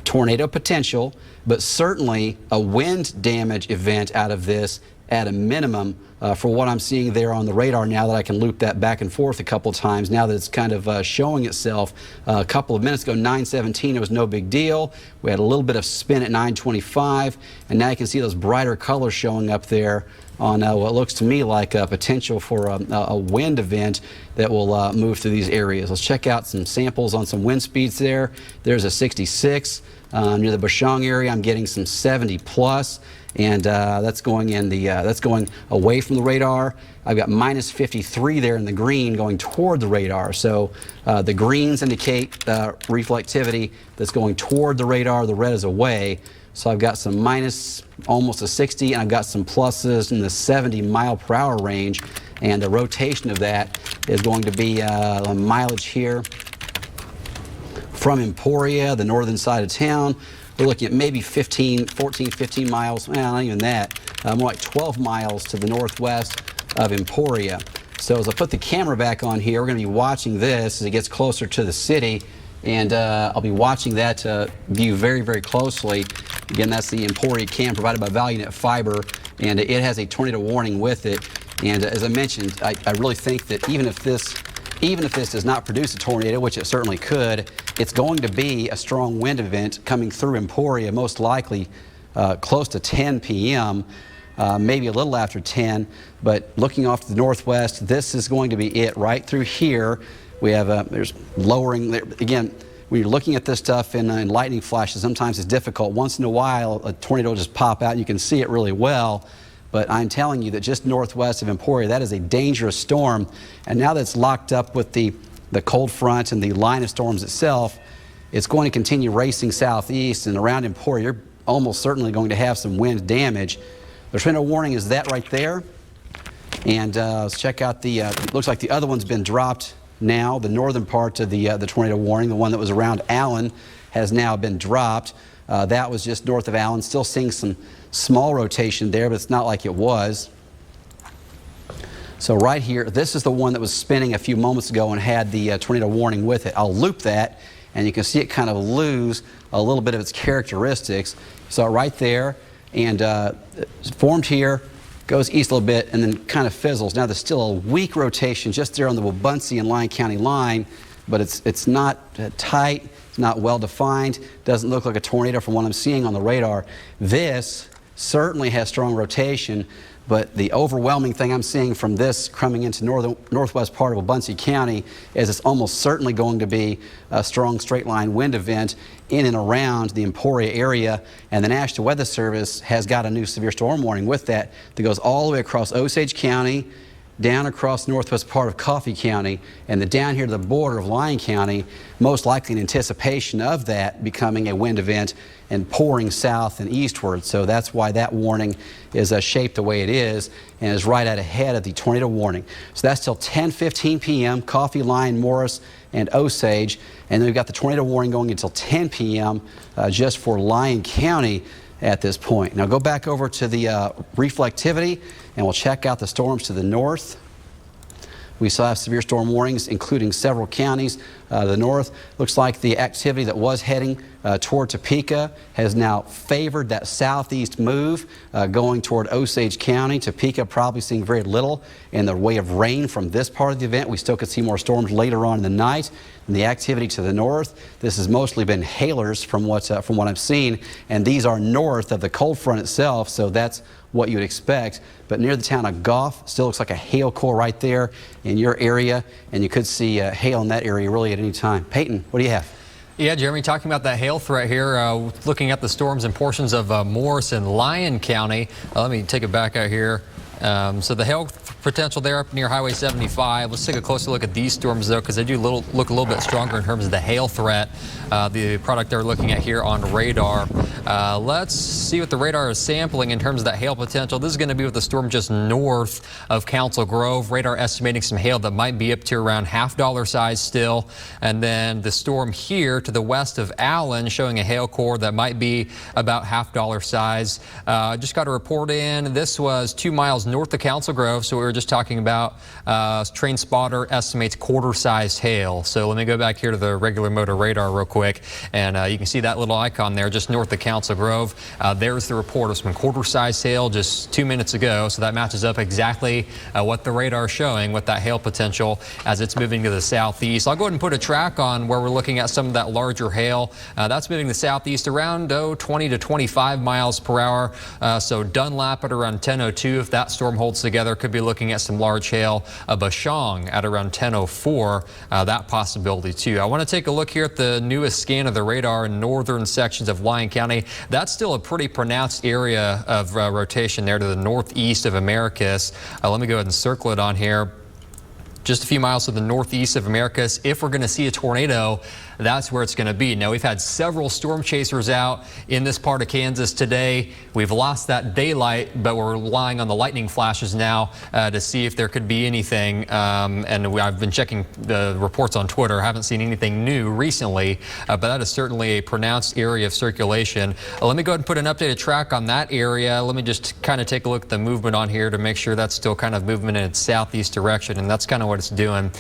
tornado potential, but certainly a wind damage event out of this at a minimum for what I'm seeing there on the radar now that I can loop that back and forth a couple times now that it's kind of showing itself. A couple of minutes ago, 9:17, it was no big deal. We had a little bit of spin at 9:25, and now you can see those brighter colors showing up there on what looks to me like a potential for a wind event that will move through these areas. Let's check out some samples on some wind speeds there. There's a 66. Near the Bashan area, I'm getting some 70 plus, and that's going in the that's going away from the radar. I've got minus 53 there in the green going toward the radar. So the greens indicate reflectivity that's going toward the radar. The red is away. So I've got some minus almost a 60, and I've got some pluses in the 70 mile per hour range, and the rotation of that is going to be mileage here from Emporia, the northern side of town. We're looking at maybe 14, 15 miles, well, not even that, more like 12 miles to the northwest of Emporia. So as I put the camera back on here, we're going to be watching this as it gets closer to the city, and I'll be watching that view very, very closely. Again, that's the Emporia cam provided by Vale Fiber, and it has a tornado warning with it. And as I mentioned, I really think that even if this does not produce a tornado, which it certainly could, it's going to be a strong wind event coming through Emporia, most likely close to 10 p.m., maybe a little after 10. But looking off to the northwest, this is going to be it right through here. We have, there's lowering there. Again, when you're looking at this stuff in lightning flashes, sometimes it's difficult. Once in a while, a tornado will just pop out and you can see it really well. But I'm telling you that just northwest of Emporia, that is a dangerous storm. And now that it's locked up with the cold front and the line of storms itself, it's going to continue racing southeast, and around Emporia, you're almost certainly going to have some wind damage. The tornado warning is that right there. And let's check out the, looks like the other one's been dropped now. The northern part of the tornado warning, the one that was around Allen, has now been dropped. That was just north of Allen. Still seeing some small rotation there, but it's not like it was. So right here, this is the one that was spinning a few moments ago and had the tornado warning with it. I'll loop that, and you can see it kind of lose a little bit of its characteristics. So right there, and it's formed here, goes east a little bit, and then kind of fizzles. Now there's still a weak rotation just there on the Buncee and Lyon County line, but it's not tight. Not well defined, doesn't look like a tornado from what I'm seeing on the radar. This certainly has strong rotation, but the overwhelming thing I'm seeing from this coming into northwest part of Buncee County is it's almost certainly going to be a strong straight line wind event in and around the Emporia area. And the National Weather Service has got a new severe storm warning with that goes all the way across Osage County, down across northwest part of Coffee County, and down here to the border of Lyon County, most likely in anticipation of that becoming a wind event and pouring south and eastward. So that's why that warning is shaped the way it is and is right out ahead of the tornado warning. So that's till 10:15 p.m., Coffee, Lyon, Morris, and Osage. And then we've got the tornado warning going until 10 p.m. Just for Lyon County at this point. Now go back over to the reflectivity, and we'll check out the storms to the north. We still have severe storm warnings, including several counties. The north looks like the activity that was heading toward Topeka has now favored that southeast move going toward Osage County. Topeka probably seeing very little in the way of rain from this part of the event. We still could see more storms later on in the night. And the activity to the north, this has mostly been hailers from what I've seen, and these are north of the cold front itself, so that's what you'd expect. But near the town of Goff, still looks like a hail core right there in your area, and you could see hail in that area really at any time. Peyton, what do you have? Yeah, Jeremy, talking about that hail threat here, looking at the storms in portions of Morris and Lyon County. Let me take it back out here. So the hail potential there up near Highway 75. Let's take a closer look at these storms, though, because they do look a little bit stronger in terms of the hail threat, the product they're looking at here on radar. Let's see what the radar is sampling in terms of that hail potential. This is going to be with the storm just north of Council Grove. Radar estimating some hail that might be up to around $half-dollar size still. And then the storm here to the west of Allen showing a hail core that might be about $half-dollar size. Just got a report in. This was 2 miles north of Council Grove, so we were just talking about. Train spotter estimates quarter-sized hail. So let me go back here to the regular motor radar real quick, and you can see that little icon there just north of Council Grove. There's the report of some quarter-sized hail just 2 minutes ago, so that matches up exactly what the radar is showing with that hail potential as it's moving to the southeast. I'll go ahead and put a track on where we're looking at some of that larger hail. That's moving to the southeast around 20 to 25 miles per hour. So Dunlap at around 10:02. If that storm holds together, could be looking at some large hail. Bashan at around 10:04. That possibility too. I want to take a look here at the newest scan of the radar in northern sections of Lyon County. That's still a pretty pronounced area of rotation there to the northeast of Americus. Let me go ahead and circle it on here. Just a few miles to the northeast of Americus. If we're going to see a tornado, that's where it's going to be. Now, we've had several storm chasers out in this part of Kansas today. We've lost that daylight, but we're relying on the lightning flashes now to see if there could be anything. I've been checking the reports on Twitter. I haven't seen anything new recently, but that is certainly a pronounced area of circulation. Let me go ahead and put an updated track on that area. Let me just kind of take a look at the movement on here to make sure that's still kind of movement in its southeast direction, and that's kind of what it's doing.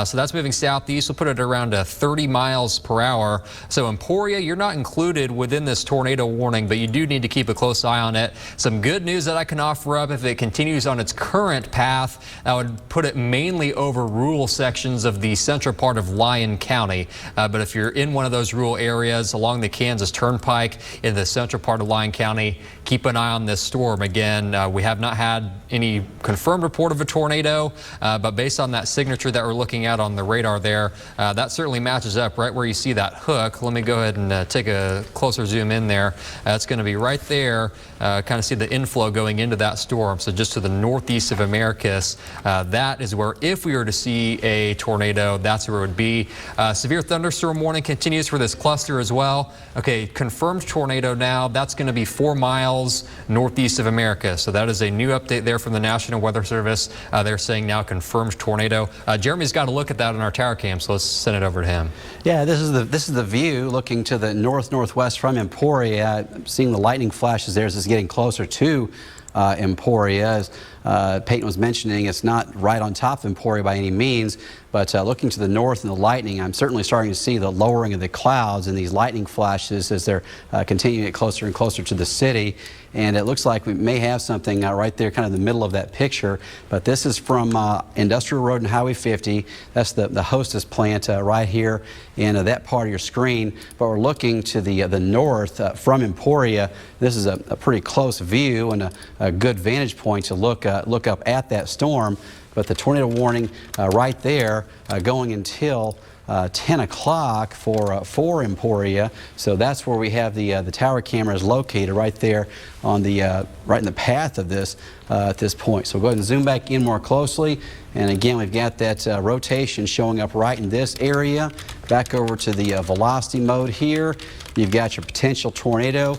So that's moving southeast. We'll put it around 30 miles per hour. So Emporia, you're not included within this tornado warning, but you do need to keep a close eye on it. Some good news that I can offer up: if it continues on its current path, I would put it mainly over rural sections of the central part of Lyon County. But if you're in one of those rural areas along the Kansas Turnpike in the central part of Lyon County, keep an eye on this storm. Again, we have not had any confirmed report of a tornado, but based on that signature that we're looking at on the radar there, that certainly matches up right where you see that hook. Let me go ahead and take a closer zoom in there. It's going to be right there. Kind of see the inflow going into that storm. So just to the northeast of Americus, that is where, if we were to see a tornado, that's where it would be. Severe thunderstorm warning continues for this cluster as well. Okay, confirmed tornado now. That's going to be 4 miles northeast of Americus. So that is a new update there from the National Weather Service. They're saying now confirmed tornado. Jeremy's got a look at that on our tower cam, so let's send it over to him. Yeah, this is the view looking to the northwest from Emporia. Seeing the lightning flashes there as it's getting closer to Emporia. As Peyton was mentioning, it's not right on top of Emporia by any means, but looking to the north and the lightning, I'm certainly starting to see the lowering of the clouds and these lightning flashes as they're continuing to get closer and closer to the city. And it looks like we may have something right there kind of in the middle of that picture. But this is from Industrial Road and Highway 50. That's the Hostess plant right here in that part of your screen. But we're looking to the north from Emporia. This is a pretty close view and a good vantage point to look up at that storm. But the tornado warning right there going until 10 o'clock for Emporia. So that's where we have the tower cameras located, right there on the right in the path of this at this point. So go ahead and zoom back in more closely. And again, we've got that rotation showing up right in this area. Back over to the velocity mode here. You've got your potential tornado,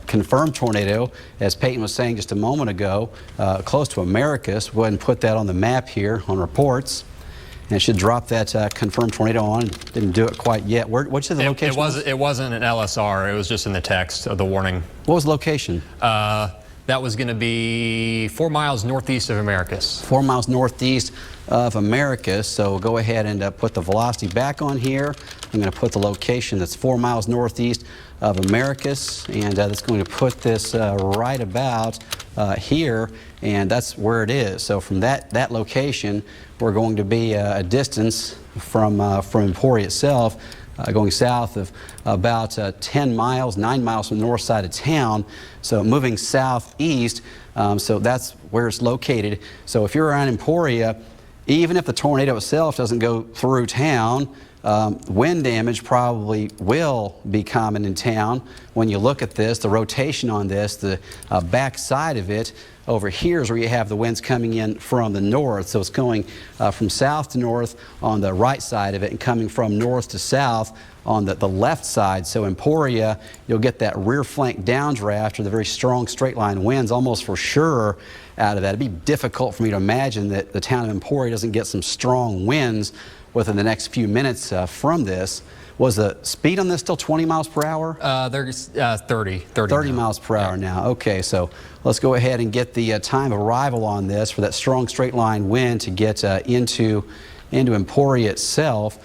confirmed tornado, as Peyton was saying just a moment ago, close to Americus. Go ahead and put that on the map here on reports. And it should drop that confirmed tornado on. Didn't do it quite yet. What's the location? It wasn't an LSR. It was just in the text of the warning. What was the location? That was going to be 4 miles northeast of Americus. 4 miles northeast of Americus. So we'll go ahead and put the velocity back on here. I'm going to put the location that's 4 miles northeast of Americus, and that's going to put this right about here, and that's where it is. So from that location, we're going to be a distance from Emporia itself, going south of about 10 miles, 9 miles from the north side of town. So moving southeast, so that's where it's located. So if you're around Emporia, even if the tornado itself doesn't go through town, wind damage probably will be common in town. When you look at this, the rotation on this, the back side of it, over here is where you have the winds coming in from the north. So it's going from south to north on the right side of it and coming from north to south on the left side. So Emporia, you'll get that rear flank downdraft or the very strong straight line winds almost for sure out of that. It'd be difficult for me to imagine that the town of Emporia doesn't get some strong winds within the next few minutes from this. Was the speed on this still 20 miles per hour? There's 30 miles per hour now. Okay, so let's go ahead and get the time of arrival on this for that strong straight line wind to get into Emporia itself.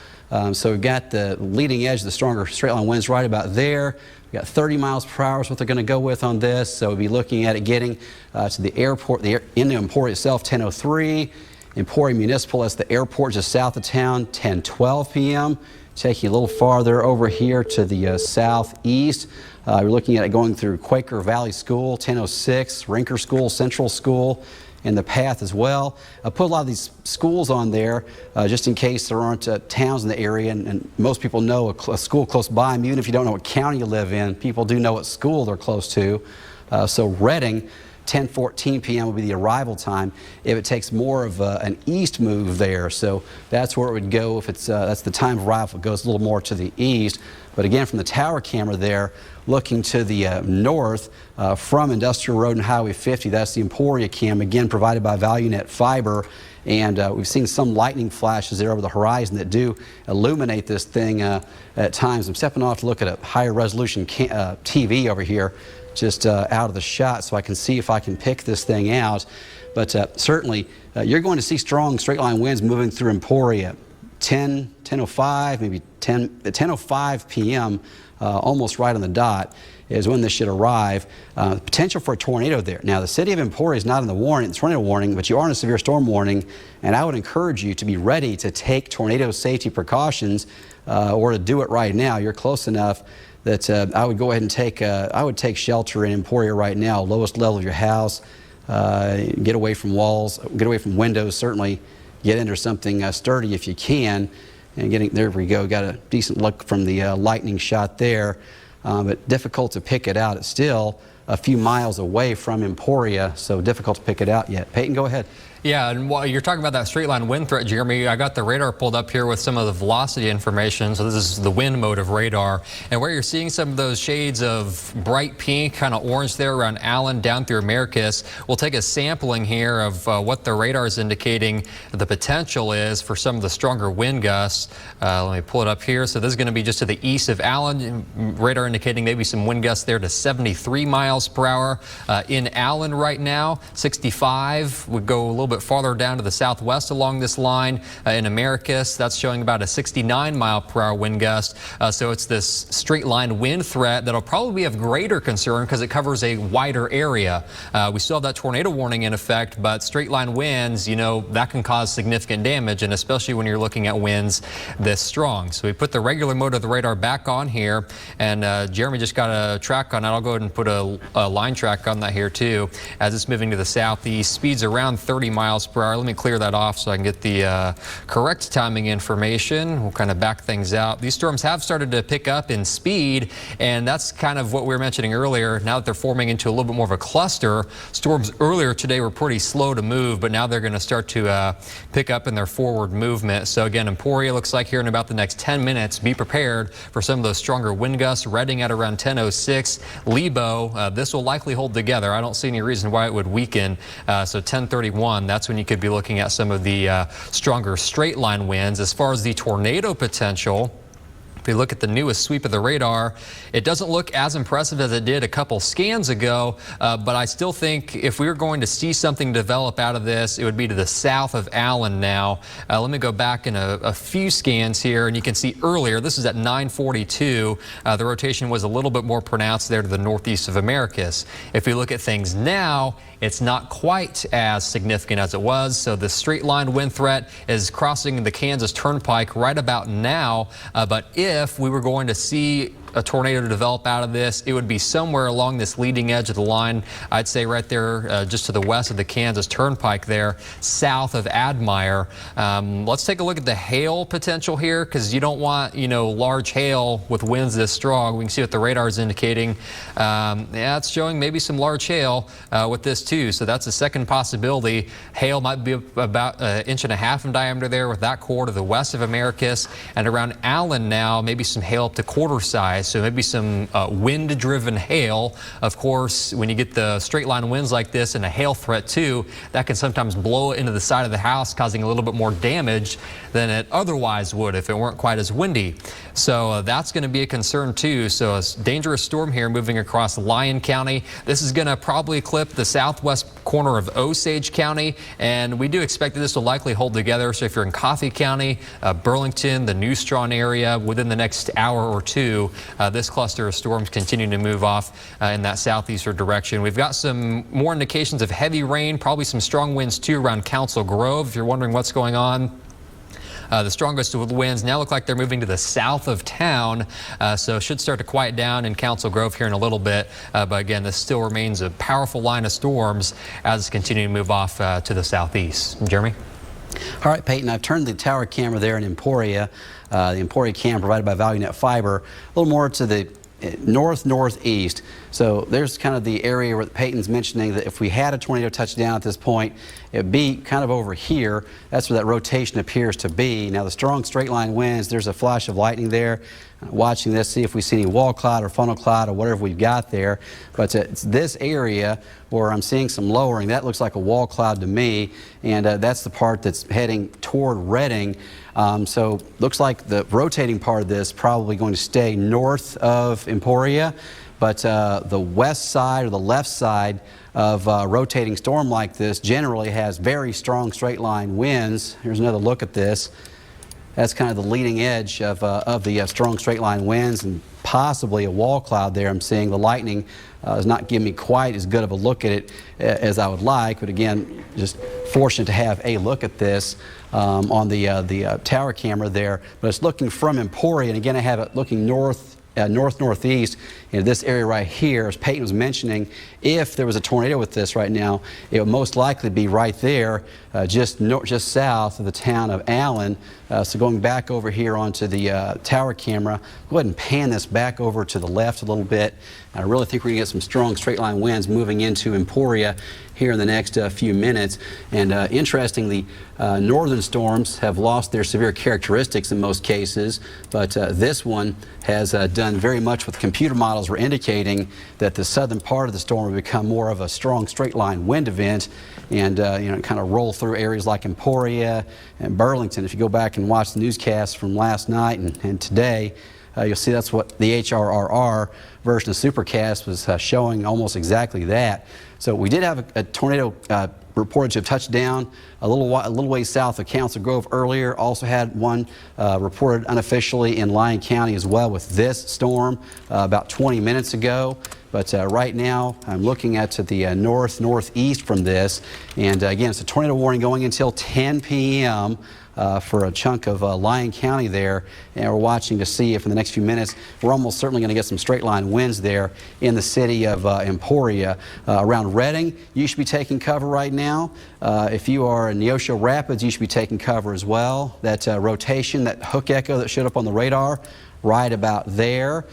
So we've got the leading edge of the stronger straight line winds right about there. We've got 30 miles per hour is what they're going to go with on this. So we'll be looking at it getting to the airport, into Emporia itself, 10:03. Emporia Municipal, that's the airport just south of town, 10:12 p.m. Take you a little farther over here to the southeast. You're looking at it going through Quaker Valley School, 10:06, Rinker School, Central School, and the path as well. I put a lot of these schools on there just in case there aren't towns in the area, and most people know a school close by. Even if you don't know what county you live in, people do know what school they're close to. So Reading, 10:14 p.m. will be the arrival time if it takes more of an east move there. So that's where it would go if it's that's the time of arrival. It goes a little more to the east. But again, from the tower camera there, looking to the north from Industrial Road and Highway 50, that's the Emporia cam, again provided by ValueNet Fiber. And we've seen some lightning flashes there over the horizon that do illuminate this thing at times. I'm stepping off to look at a higher resolution TV over here, just out of the shot, so I can see if I can pick this thing out. But certainly, you're going to see strong straight line winds moving through Emporia. 10:05, maybe 10:05 p.m., almost right on the dot, is when this should arrive. Potential for a tornado there. Now, the city of Emporia is not in the warning, tornado warning, but you are in a severe storm warning, and I would encourage you to be ready to take tornado safety precautions or to do it right now. You're close enough that I would go ahead and take shelter in Emporia right now, lowest level of your house. Get away from walls, get away from windows, certainly get under something sturdy if you can. And there we go, got a decent look from the lightning shot there, but difficult to pick it out. It's still a few miles away from Emporia, so difficult to pick it out yet. Peyton, go ahead. Yeah, and while you're talking about that straight line wind threat, Jeremy, I got the radar pulled up here with some of the velocity information. So this is the wind mode of radar. And where you're seeing some of those shades of bright pink, kind of orange there around Allen down through Americus, we'll take a sampling here of what the radar is indicating the potential is for some of the stronger wind gusts. Let me pull it up here. So this is going to be just to the east of Allen. Radar indicating maybe some wind gusts there to 73 miles per hour. In Allen right now, 65 would go a little bit farther down to the southwest along this line. In Americus, that's showing about a 69-mile-per-hour wind gust. So it's this straight line wind threat that'll probably be of greater concern because it covers a wider area. We still have that tornado warning in effect, but straight line winds, you know, that can cause significant damage, and especially when you're looking at winds this strong. So we put the regular mode of the radar back on here, and Jeremy just got a track on it. I'll go ahead and put a line track on that here too as it's moving to the southeast. Speeds around 30 miles per hour. Let me clear that off so I can get the correct timing information. We'll kind of back things out. These storms have started to pick up in speed, and that's kind of what we were mentioning earlier. Now that they're forming into a little bit more of a cluster, storms earlier today were pretty slow to move, but now they're going to start to pick up in their forward movement. So again, Emporia looks like here in about the next 10 minutes. Be prepared for some of those stronger wind gusts. Reading at around 10:06. Lebo, this will likely hold together. I don't see any reason why it would weaken. So 10:31. That's when you could be looking at some of the stronger straight line winds. As far as the tornado potential, if you look at the newest sweep of the radar, it doesn't look as impressive as it did a couple scans ago, but I still think if we were going to see something develop out of this, it would be to the south of Allen now. Let me go back in a few scans here, and you can see earlier, this is at 9:42, the rotation was a little bit more pronounced there to the northeast of Americus. If we look at things now, it's not quite as significant as it was, so the straight line wind threat is crossing the Kansas Turnpike right about now, but if we were going to see a tornado to develop out of this, it would be somewhere along this leading edge of the line. I'd say right there just to the west of the Kansas Turnpike there, south of Admire. Let's take a look at the hail potential here, because you don't want, you know, large hail with winds this strong. We can see what the radar is indicating. Yeah, it's showing maybe some large hail with this too. So that's a second possibility. Hail might be about 1.5 inches in diameter there with that core to the west of Americus, and around Allen now, maybe some hail up to quarter size. So maybe some wind-driven hail. Of course, when you get the straight line winds like this and a hail threat too, that can sometimes blow into the side of the house, causing a little bit more damage than it otherwise would if it weren't quite as windy. So that's going to be a concern too. So a dangerous storm here moving across Lyon County. This is going to probably clip the southwest corner of Osage County, and we do expect that this will likely hold together. So if you're in Coffee County, Burlington, the New Strawn area, within the next hour or two, this cluster of storms continuing to move off in that southeastern direction. We've got some more indications of heavy rain, probably some strong winds too around Council Grove. If you're wondering what's going on, the strongest of the winds now look like they're moving to the south of town, so should start to quiet down in Council Grove here in a little bit. But again, this still remains a powerful line of storms as it's continuing to move off to the southeast. Jeremy? All right, Peyton, I've turned the tower camera there in Emporia. The Emporia cam provided by ValueNet Fiber. A little more to the northeast. So there's kind of the area where Peyton's mentioning that if we had a tornado touchdown at this point, it'd be kind of over here. That's where that rotation appears to be. Now the strong straight line winds, there's a flash of lightning there. Watching this, see if we see any wall cloud or funnel cloud or whatever we've got there. But it's this area where I'm seeing some lowering. That looks like a wall cloud to me, and that's the part that's heading toward Redding. So looks like the rotating part of this probably going to stay north of Emporia, but the west side or the left side of a rotating storm like this generally has very strong straight line winds. Here's another look at this. That's kind of the leading edge of the strong straight line winds, and possibly a wall cloud there. I'm seeing the lightning is not giving me quite as good of a look at it as I would like, but again, just fortunate to have a look at this on the tower camera there. But it's looking from Emporia, and again I have it looking northeast in this area right here. As Peyton was mentioning, if there was a tornado with this right now, it would most likely be right there, just south of the town of Allen. So going back over here onto the tower camera, go ahead and pan this back over to the left a little bit. I really think we're going to get some strong straight line winds moving into Emporia here in the next few minutes. And interestingly, northern storms have lost their severe characteristics in most cases, but this one has done very much with computer models. We're indicating that the southern part of the storm will become more of a strong straight line wind event, and kind of roll through areas like Emporia and Burlington. If you go back and watch the newscasts from last night and today, you'll see that's what the HRRR version of Supercast was showing, almost exactly that. So we did have a tornado reported to have touched down a little ways south of Council Grove earlier. Also had one reported unofficially in Lyon County as well with this storm about 20 minutes ago. But right now I'm looking at to the northeast from this, and again it's a tornado warning going until 10 p.m. For a chunk of Lyon County there, and we're watching to see if in the next few minutes we're almost certainly going to get some straight line winds there in the city of Emporia. Around Redding, you should be taking cover right now. If you are in Neosho Rapids, you should be taking cover as well. That rotation, that hook echo that showed up on the radar, right about there,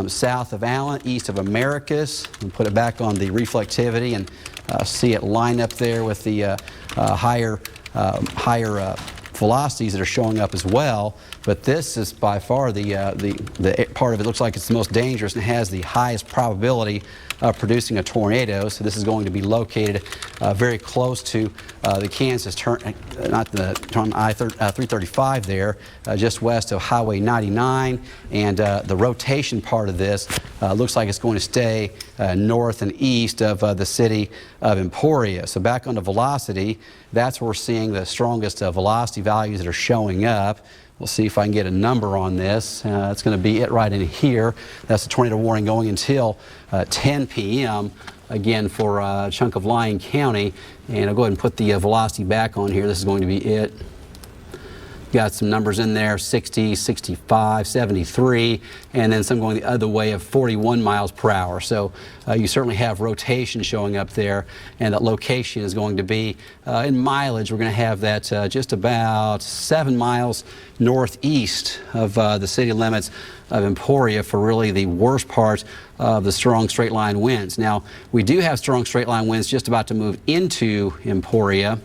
south of Allen, east of Americus. And put it back on the reflectivity and see it line up there with the higher velocities that are showing up as well. But this is by far the part of it looks like it's the most dangerous and has the highest probability of producing a tornado. So this is going to be located very close to the Kansas turn, not the turn I-335 there, just west of Highway 99. And the rotation part of this looks like it's going to stay north and east of the city of Emporia. So back onto velocity, that's where we're seeing the strongest velocity values that are showing up. We'll see if I can get a number on this. It's going to be it right in here. That's the tornado warning going until 10 p.m. again for a chunk of Lyon County. And I'll go ahead and put the velocity back on here. This is going to be it. Got some numbers in there, 60, 65, 73, and then some going the other way of 41 miles per hour. So you certainly have rotation showing up there, and that location is going to be in mileage. We're going to have that just about 7 miles northeast of the city limits of Emporia for really the worst part of the strong straight line winds. Now, we do have strong straight line winds just about to move into Emporia.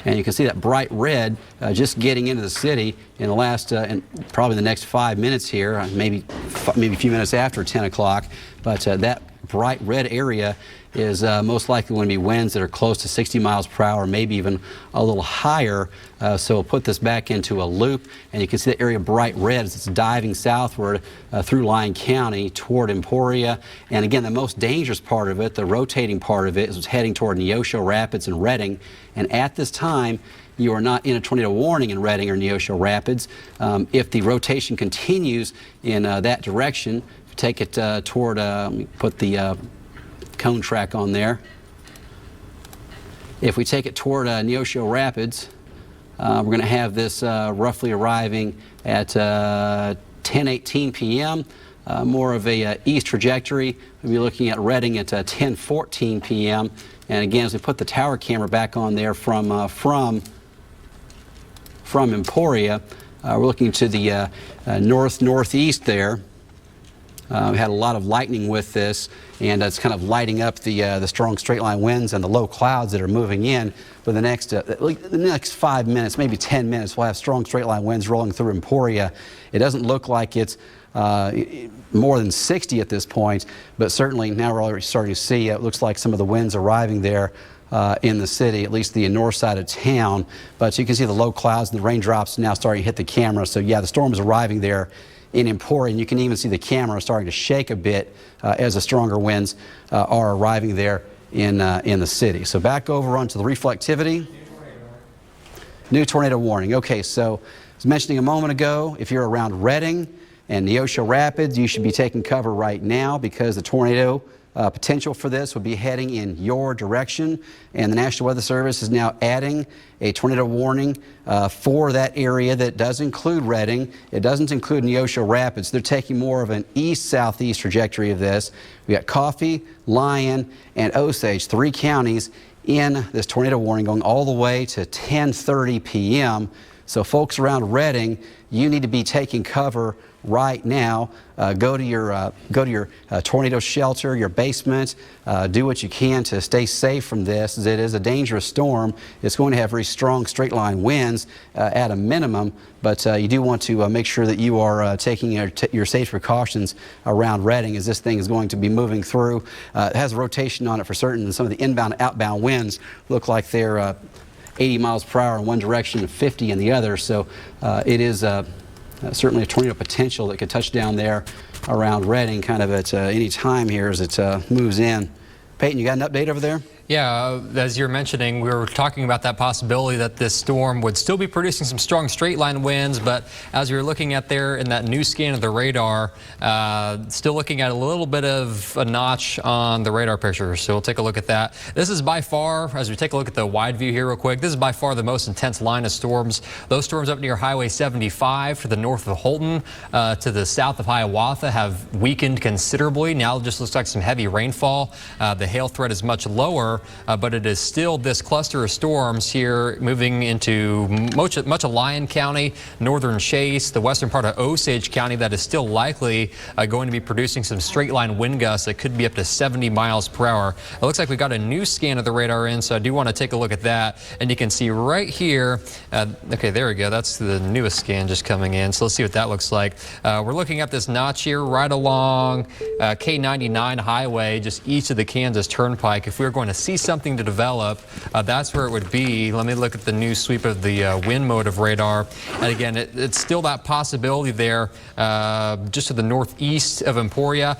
And you can see that bright red just getting into the city in the last, and probably the next 5 minutes here, maybe a few minutes after 10 o'clock. But that bright red area is most likely going to be winds that are close to 60 miles per hour, maybe even a little higher. So we'll put this back into a loop, and you can see the area bright red as it's diving southward through Lyon County toward Emporia. And again, the most dangerous part of it, the rotating part of it, is heading toward Neosho Rapids and Redding. And at this time, you are not in a tornado warning in Redding or Neosho Rapids. If the rotation continues in that direction, take it toward, let me put the cone track on there. If we take it toward Neosho Rapids, we're going to have this roughly arriving at 10:18 p.m. More of a east trajectory. We'll be looking at Redding at 10:14 p.m. And again, as we put the tower camera back on there from Emporia, we're looking to the northeast there. We had a lot of lightning with this, and it's kind of lighting up the strong straight line winds and the low clouds that are moving in. For the next 5 minutes, maybe 10 minutes, we'll have strong straight line winds rolling through Emporia. It doesn't look like it's more than 60 at this point, but certainly now we're already starting to see it looks like some of the winds arriving there in the city, at least the north side of town. But you can see the low clouds and the raindrops now starting to hit the camera. So yeah, the storm is arriving there in Emporia, and you can even see the camera starting to shake a bit as the stronger winds are arriving there in the city. So back over onto the reflectivity. New tornado warning. Okay, so as mentioning a moment ago, if you're around Redding and Neosho Rapids, you should be taking cover right now because the tornado potential for this would be heading in your direction, and the National Weather Service is now adding a tornado warning for that area that does include Redding. It doesn't include Neosho Rapids. They're taking more of an east-southeast trajectory of this. We got Coffee, Lyon, and Osage, 3 counties in this tornado warning going all the way to 10:30 p.m. So folks around Redding, you need to be taking cover right now. Go to your tornado shelter, your basement. Do what you can to stay safe from this, as it is a dangerous storm. It's going to have very strong straight line winds at a minimum, but you do want to make sure that you are taking your safe precautions around Redding, as this thing is going to be moving through. It has a rotation on it for certain, and some of the inbound outbound winds look like they're 80 miles per hour in one direction and 50 in the other. So it is certainly a tornado potential that could touch down there around Redding kind of at any time here as it moves in. Peyton, you got an update over there? Yeah, as you're mentioning, we were talking about that possibility that this storm would still be producing some strong straight line winds, but as you're looking at there in that new scan of the radar, still looking at a little bit of a notch on the radar picture. So we'll take a look at that. This is by far, as we take a look at the wide view here real quick, this is by far the most intense line of storms. Those storms up near Highway 75 to the north of Holton, to the south of Hiawatha have weakened considerably. Now it just looks like some heavy rainfall. The hail threat is much lower. But it is still this cluster of storms here moving into much of Lyon County, northern Chase, the western part of Osage County that is still likely going to be producing some straight line wind gusts that could be up to 70 miles per hour. It looks like we got a new scan of the radar in, so I do want to take a look at that. And you can see right here, okay, there we go. That's the newest scan just coming in. So let's see what that looks like. We're looking at this notch here right along K99 highway, just east of the Kansas Turnpike. If we were going to see something to develop, that's where it would be. Let me look at the new sweep of the wind mode of radar. And again, it's still that possibility there just to the northeast of Emporia.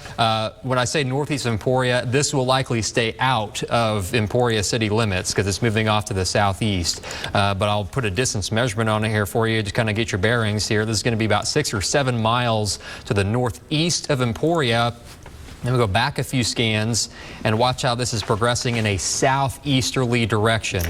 When I say northeast of Emporia, this will likely stay out of Emporia city limits because it's moving off to the southeast. But I'll put a distance measurement on it here for you to kind of get your bearings here. This is going to be about 6 or 7 miles to the northeast of Emporia. Then we go back a few scans and watch how this is progressing in a southeasterly direction.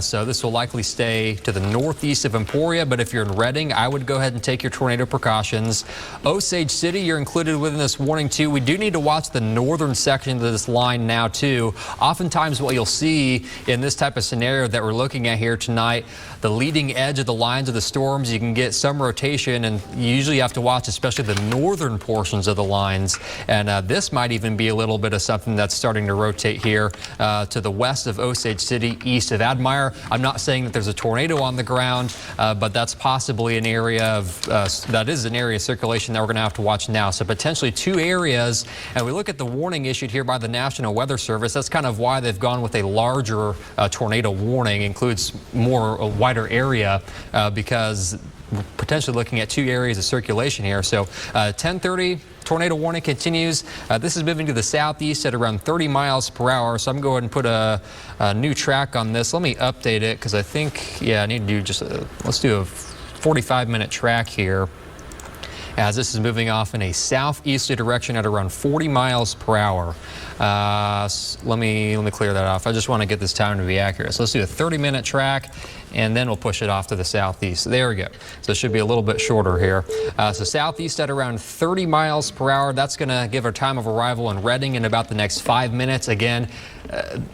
So this will likely stay to the northeast of Emporia, but if you're in Redding, I would go ahead and take your tornado precautions. Osage City, you're included within this warning too. We do need to watch the northern section of this line now too. Oftentimes what you'll see in this type of scenario that we're looking at here tonight, the leading edge of the lines of the storms, you can get some rotation, and you usually have to watch especially the northern portions of the lines. And this might even be a little bit of something that's starting to rotate here to the west of Osage City, east of Admire. I'm not saying that there's a tornado on the ground, but that's possibly an area of that is an area of circulation that we're going to have to watch now. So potentially 2 areas, and we look at the warning issued here by the National Weather Service. That's kind of why they've gone with a larger tornado warning, includes a wider area because we're potentially looking at 2 areas of circulation here. So 10:30. Tornado warning continues. This is moving to the southeast at around 30 miles per hour. So I'm going to put a new track on this. Let me update it because I think, yeah, I need to do just let's do a 45-minute track here, as this is moving off in a southeasterly direction at around 40 miles per hour. Let me clear that off. I just want to get this time to be accurate. So let's do a 30-minute track, and then we'll push it off to the southeast. There we go. So it should be a little bit shorter here. So southeast at around 30 miles per hour. That's going to give our time of arrival in Redding in about the next 5 minutes. Again,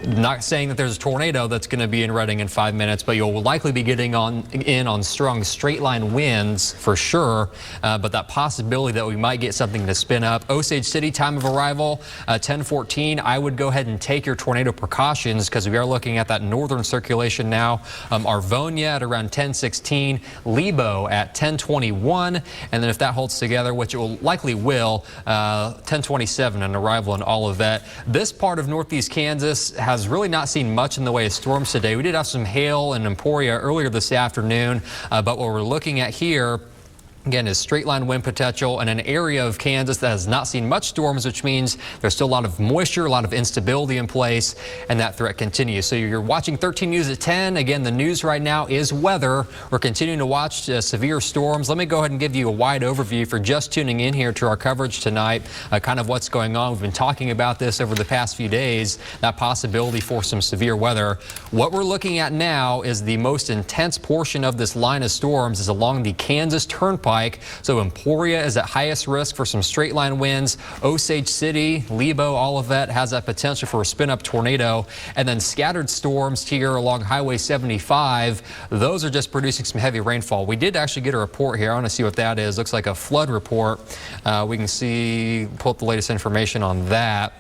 not saying that there's a tornado that's going to be in Redding in 5 minutes, but you'll likely be getting in on strong straight line winds for sure. But that possibility that we might get something to spin up. Osage City, time of arrival, 10:14. I would go ahead and take your tornado precautions because we are looking at that northern circulation now. Arvonia at around 10:16, Lebo at 10:21, and then if that holds together, which it will likely will, 10:27 an arrival in Olivet. This part of northeast Kansas has really not seen much in the way of storms today. We did have some hail in Emporia earlier this afternoon, but what we're looking at here again is straight line wind potential in an area of Kansas that has not seen much storms, which means there's still a lot of moisture, a lot of instability in place, and that threat continues. So you're watching 13 News at 10. Again, the news right now is weather. We're continuing to watch severe storms. Let me go ahead and give you a wide overview for just tuning in here to our coverage tonight, kind of what's going on. We've been talking about this over the past few days, that possibility for some severe weather. What we're looking at now is the most intense portion of this line of storms is along the Kansas Turnpike. So Emporia is at highest risk for some straight line winds. Osage City, Lebo, Olivet has that potential for a spin up tornado. And then scattered storms here along Highway 75. Those are just producing some heavy rainfall. We did actually get a report here. I want to see what that is. Looks like a flood report. We can see, pull up the latest information on that.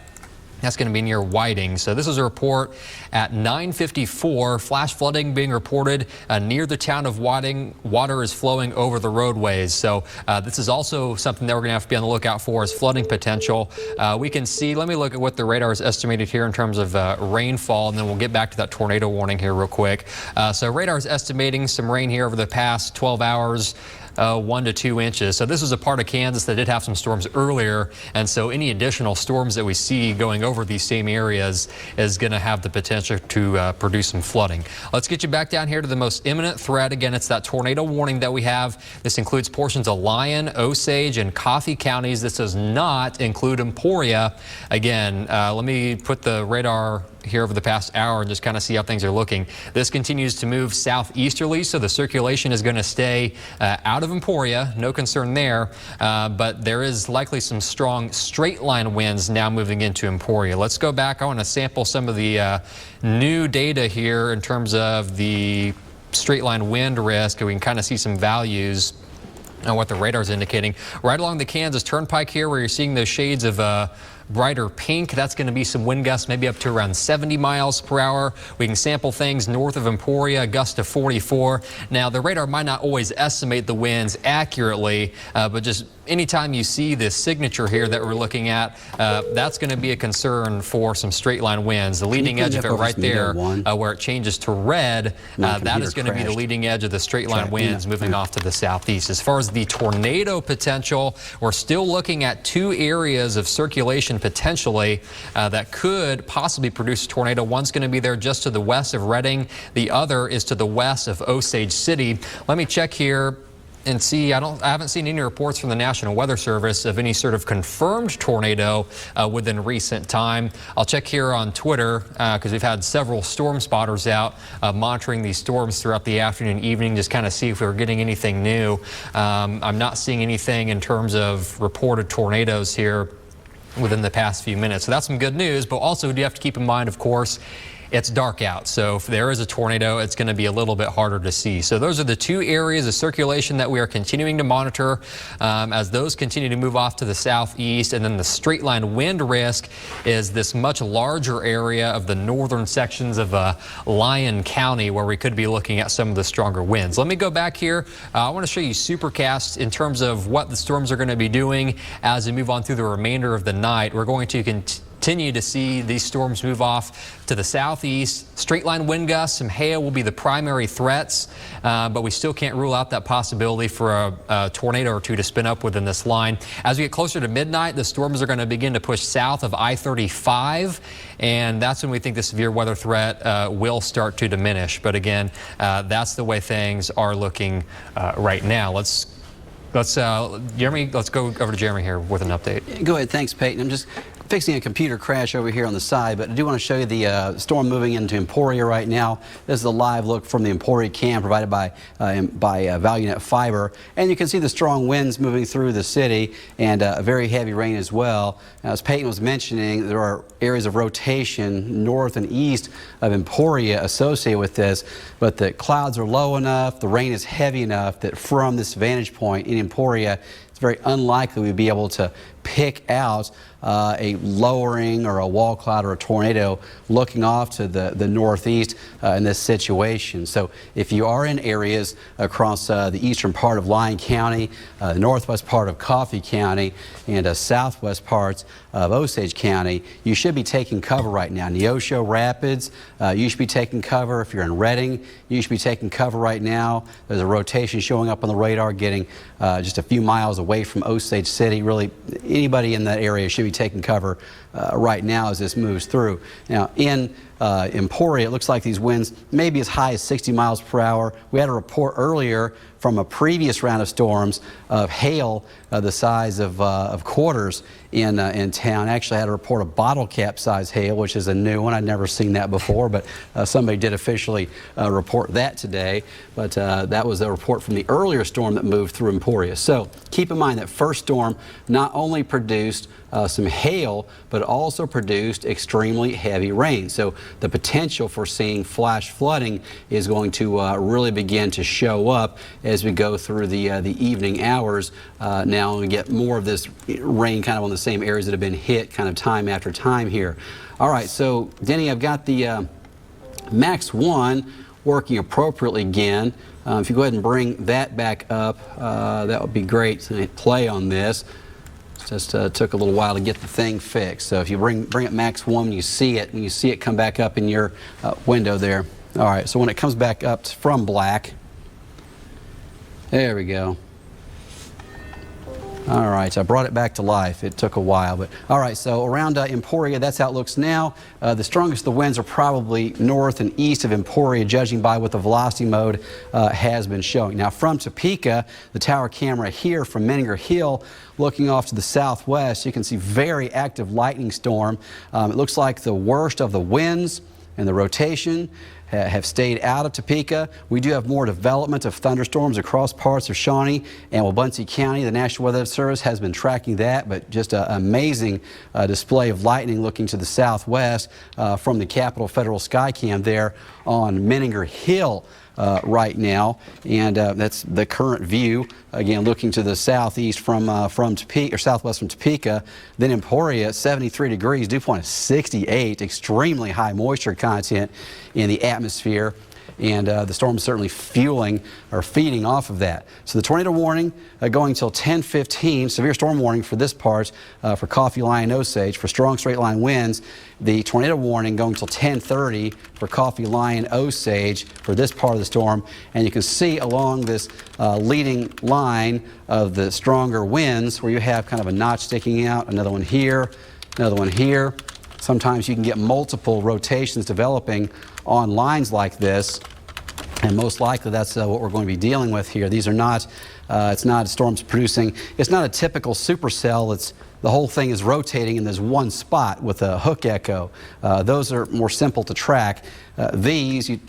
That's going to be near Whiting. So this is a report at 9:54. Flash flooding being reported near the town of Whiting. Water is flowing over the roadways. So this is also something that we're going to have to be on the lookout for as flooding potential. We can see, let me look at what the radar is estimated here in terms of rainfall, and then we'll get back to that tornado warning here real quick. So radar is estimating some rain here over the past 12 hours. 1 to 2 inches. So this is a part of Kansas that did have some storms earlier, and so any additional storms that we see going over these same areas is going to have the potential to produce some flooding. Let's get you back down here to the most imminent threat. Again, it's that tornado warning that we have. This includes portions of Lyon, Osage, and Coffee counties. This does not include Emporia. Again, let me put the radar here over the past hour and just kind of see how things are looking. This continues to move southeasterly, so the circulation is going to stay out of Emporia. No concern there, but there is likely some strong straight line winds now moving into Emporia. Let's go back. I want to sample some of the new data here in terms of the straight line wind risk, and we can kind of see some values on what the radar is indicating. Right along the Kansas Turnpike here, where you're seeing those shades of brighter pink, that's going to be some wind gusts maybe up to around 70 miles per hour. We can sample things north of Emporia, gust to 44. Now, the radar might not always estimate the winds accurately, but just anytime you see this signature here that we're looking at, that's going to be a concern for some straight line winds. The leading edge of it right there, where it changes to red, that is going to be the leading edge of the straight line winds moving off to the southeast. As far as the tornado potential, we're still looking at 2 areas of circulation potentially that could possibly produce a tornado. One's going to be there just to the west of Redding. The other is to the west of Osage City. Let me check here and see. I haven't seen any reports from the National Weather Service of any sort of confirmed tornado within recent time. I'll check here on Twitter because we've had several storm spotters out monitoring these storms throughout the afternoon and evening, just kind of see if we were getting anything new. I'm not seeing anything in terms of reported tornadoes here within the past few minutes. So that's some good news, but also you have to keep in mind, of course, it's dark out. So if there is a tornado, it's going to be a little bit harder to see. So those are the 2 areas of circulation that we are continuing to monitor as those continue to move off to the southeast. And then the straight line wind risk is this much larger area of the northern sections of Lyon County, where we could be looking at some of the stronger winds. Let me go back here. I want to show you supercasts in terms of what the storms are going to be doing as we move on through the remainder of the night. We're going to continue to see these storms move off to the southeast. Straight line wind gusts, some hail will be the primary threats, but we still can't rule out that possibility for a tornado or two to spin up within this line. As we get closer to midnight, the storms are going to begin to push south of I-35, and that's when we think the severe weather threat will start to diminish. But again, that's the way things are looking right now. Jeremy, let's go over to Jeremy here with an update. Go ahead. Thanks, Peyton. I'm just fixing a computer crash over here on the side, but I do want to show you the storm moving into Emporia right now. This is a live look from the Emporia cam provided by Vale Fiber, and you can see the strong winds moving through the city and very heavy rain as well. Now, as Peyton was mentioning, there are areas of rotation north and east of Emporia associated with this, but the clouds are low enough, the rain is heavy enough that from this vantage point in Emporia, it's very unlikely we'd be able to pick out a lowering or a wall cloud or a tornado looking off to the northeast in this situation. So if you are in areas across the eastern part of Lyon County, the northwest part of Coffee County, and southwest parts of Osage County, you should be taking cover right now. Neosho Rapids, you should be taking cover. If you're in Redding, you should be taking cover right now. There's a rotation showing up on the radar getting just a few miles away from Osage City. Really, anybody in that area should be taking cover right now as this moves through. Now, in Emporia, it looks like these winds may be as high as 60 miles per hour. We had a report earlier from a previous round of storms of hail the size of quarters in town. Actually, I had a report of bottle cap size hail, which is a new one. I'd never seen that before, but somebody did officially report that today. But that was a report from the earlier storm that moved through Emporia. So keep in mind that first storm not only produced some hail, but also produced extremely heavy rain. So the potential for seeing flash flooding is going to really begin to show up as we go through the evening hours. Now we get more of this rain kind of on the same areas that have been hit kind of time after time here. All right, so Denny, I've got the Max 1 working appropriately again. If you go ahead and bring that back up, that would be great to play on this. Just took a little while to get the thing fixed. So if you bring it Max 1 when you see it come back up in your window there. All right, so when it comes back up from black, there we go. All right, so I brought it back to life. It took a while, but all right, so around Emporia, that's how it looks now. The strongest of the winds are probably north and east of Emporia, judging by what the velocity mode has been showing. Now, from Topeka, the tower camera here from Menninger Hill, looking off to the southwest, you can see very active lightning storm. It looks like the worst of the winds and the rotation have stayed out of Topeka. We do have more development of thunderstorms across parts of Shawnee and Buncee County. The National Weather Service has been tracking that, but just an amazing display of lightning looking to the southwest from the Capitol Federal Skycam there on Menninger Hill right now, and that's the current view. Again, looking to the southeast from Topeka, or southwest from Topeka. Then Emporia, 73 degrees, dew point is 68, extremely high moisture content in the atmosphere. And the storm is certainly fueling or feeding off of that. So the tornado warning going till 10:15. Severe storm warning for this part for Coffee, Lyon, Osage for strong straight line winds. The tornado warning going till 10:30 for Coffee, Lyon, Osage for this part of the storm. And you can see along this leading line of the stronger winds where you have kind of a notch sticking out, another one here, another one here. Sometimes you can get multiple rotations developing on lines like this, and most likely that's what we're going to be dealing with here. These are not, it's not storms producing, it's not a typical supercell. It's the whole thing is rotating and there's one spot with a hook echo. Those are more simple to track. These, a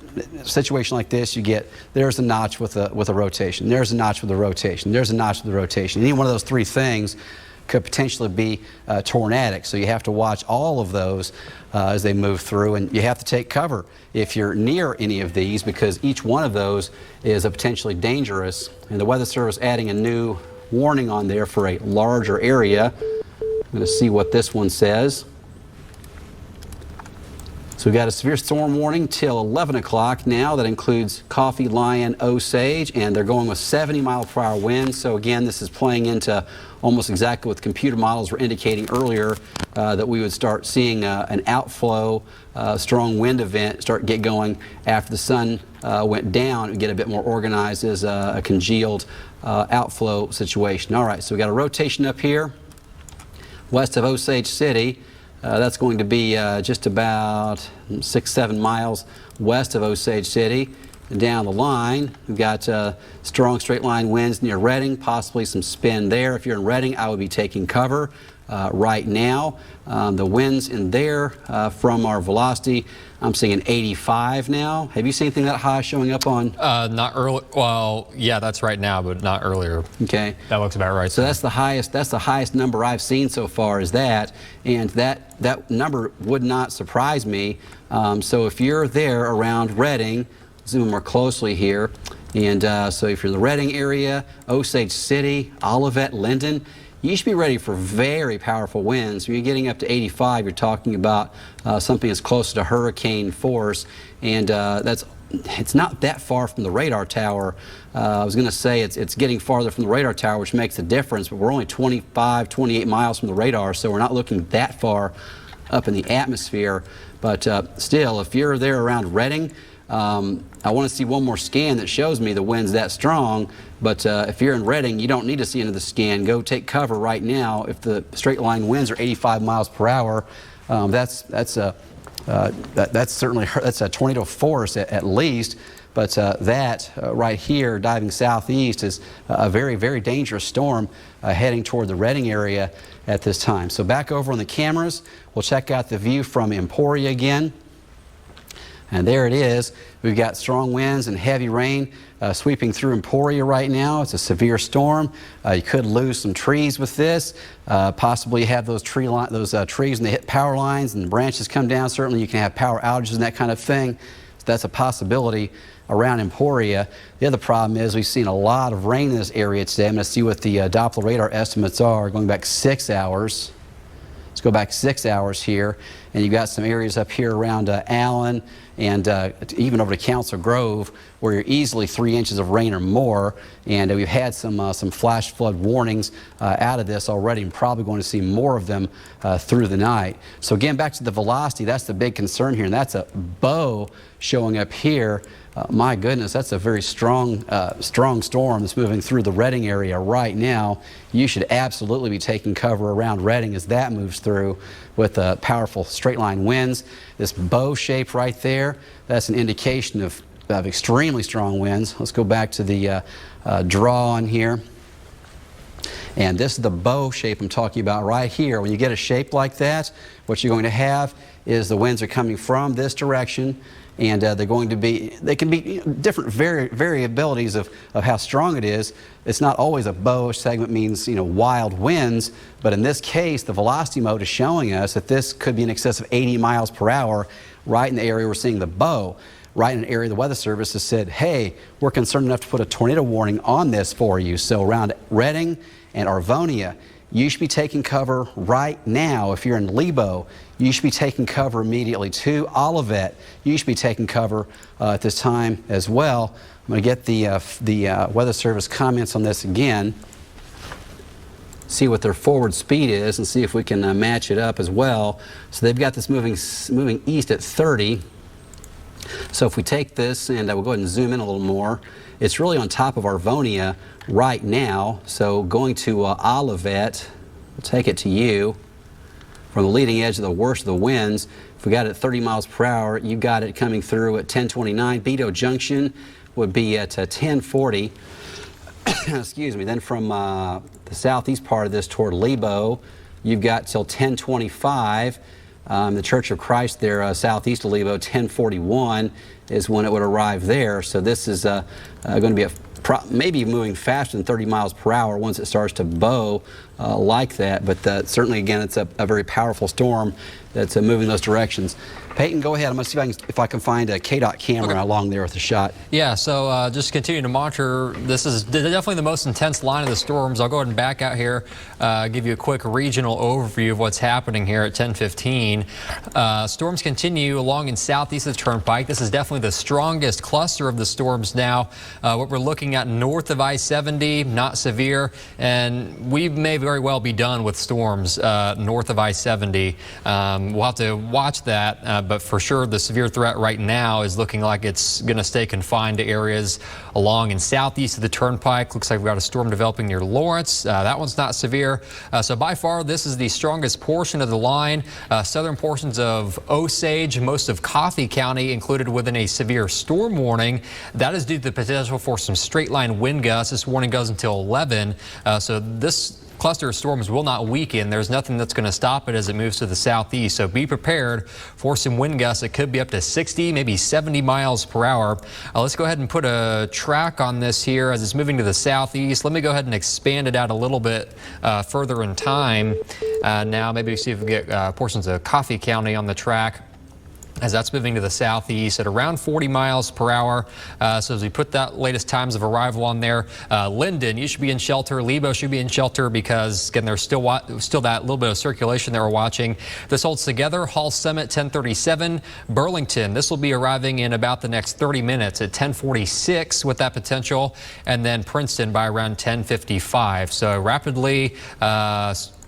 situation like this, you get, there's a notch with a rotation, there's a notch with a rotation, there's a notch with a rotation. Any one of those three things could potentially be tornadic. So you have to watch all of those as they move through, and you have to take cover if you're near any of these, because each one of those is a potentially dangerous. And the Weather Service adding a new warning on there for a larger area. I'm going to see what this one says. So we've got a severe storm warning till 11 o'clock now. That includes Coffee, Lyon, Osage, and they're going with 70-mile-per-hour winds. So again, this is playing into almost exactly what the computer models were indicating earlier, that we would start seeing an outflow, strong wind event get going after the sun went down. It would get a bit more organized as a congealed outflow situation. All right, so we got a rotation up here west of Osage City. That's going to be just about 6-7 miles west of Osage City. down the line. We've got strong straight line winds near Redding, possibly some spin there. If you're in Redding, I would be taking cover right now. The winds in there from our velocity, I'm seeing an 85 now. Have you seen anything that high showing up on? Not early. Well, yeah, that's right now, but not earlier. Okay. That looks about right. So that's the highest. That's the highest number I've seen so far. Is that, and that number would not surprise me. So if you're there around Redding, zoom more closely here, and so if you're in the Redding area, Osage City, Olivet, Linden, you should be ready for very powerful winds. When you're getting up to 85, you're talking about something that's closer to hurricane force, and it's not that far from the radar tower. I was going to say it's getting farther from the radar tower, which makes a difference, but we're only 25, 28 miles from the radar, so we're not looking that far up in the atmosphere. But still, if you're there around Redding, I want to see one more scan that shows me the wind's that strong, but if you're in Redding, you don't need to see another scan. Go take cover right now. If the straight line winds are 85 miles per hour, that's certainly a tornado force at least. But that right here, diving southeast, is a very, very dangerous storm heading toward the Redding area at this time. So back over on the cameras, we'll check out the view from Emporia again. And there it is. We've got strong winds and heavy rain sweeping through Emporia right now. It's a severe storm. You could lose some trees with this. Possibly have those trees and they hit power lines and branches come down. Certainly you can have power outages and that kind of thing. So that's a possibility around Emporia. The other problem is we've seen a lot of rain in this area today. I'm going to see what the Doppler radar estimates are going back 6 hours. Let's go back 6 hours here, and you've got some areas up here around Allen and even over to Council Grove where you're easily 3 inches of rain or more, and we've had some flash flood warnings out of this already, and probably going to see more of them through the night. So again, back to the velocity, that's the big concern here, and that's a bow showing up here. My goodness, that's a very strong storm that's moving through the Redding area right now. You should absolutely be taking cover around Redding as that moves through with powerful straight line winds. This bow shape right there, that's an indication of extremely strong winds. Let's go back to the draw on here. And this is the bow shape I'm talking about right here. When you get a shape like that, what you're going to have is the winds are coming from this direction, and they can be different variabilities of how strong it is. It's not always a bow segment means, wild winds, but in this case, the velocity mode is showing us that this could be in excess of 80 miles per hour right in the area we're seeing the bow. Right in an area the Weather Service has said, hey, we're concerned enough to put a tornado warning on this for you. So around Redding and Arvonia, you should be taking cover right now. If you're in Lebo, you should be taking cover immediately. To Olivet, you should be taking cover at this time as well. I'm going to get the Weather Service comments on this again, see what their forward speed is, and see if we can match it up as well. So they've got this moving east at 30. So if we take this, and we'll go ahead and zoom in a little more, it's really on top of Arvonia right now. So going to Olivet, we'll take it to you. From the leading edge of the worst of the winds, if we got it at 30 miles per hour, you got it coming through at 1029. Beto Junction would be at 1040. Excuse me. Then from the southeast part of this toward Lebo, you've got till 1025. The Church of Christ there, southeast of Lebo, 1041 is when it would arrive there. So this is going to be maybe moving faster than 30 miles per hour once it starts to bow like that. But certainly, again, it's a very powerful storm that's moving those directions. Peyton, go ahead. I'm going to see if I can find a KDOT camera along there with the shot. Yeah, so just continue to monitor. This is definitely the most intense line of the storms. I'll go ahead and back out here, give you a quick regional overview of what's happening here at 10:15. Storms continue along in southeast of the Turnpike. This is definitely the strongest cluster of the storms now. What we're looking at north of I-70, not severe, and we may very well be done with storms north of I-70. We'll have to watch that. But for sure, the severe threat right now is looking like it's going to stay confined to areas along and southeast of the turnpike. Looks like we've got a storm developing near Lawrence. That one's not severe. So by far, this is the strongest portion of the line. Southern portions of Osage, most of Coffee County included within a severe storm warning. That is due to the potential for some straight line wind gusts. This warning goes until 11. So this cluster of storms will not weaken. There's nothing that's going to stop it as it moves to the southeast. So be prepared for some wind gusts. It could be up to 60, maybe 70 miles per hour. Let's go ahead and put a track on this here as it's moving to the southeast. Let me go ahead and expand it out a little bit further in time. Now maybe see if we get portions of Coffee County on the track, as that's moving to the southeast at around 40 miles per hour. So as we put that latest times of arrival on there, Linden, you should be in shelter. Lebo should be in shelter because, again, there's still that little bit of circulation that we're watching. This holds together. Hall Summit, 1037. Burlington, this will be arriving in about the next 30 minutes at 1046 with that potential. And then Princeton by around 1055. So rapidly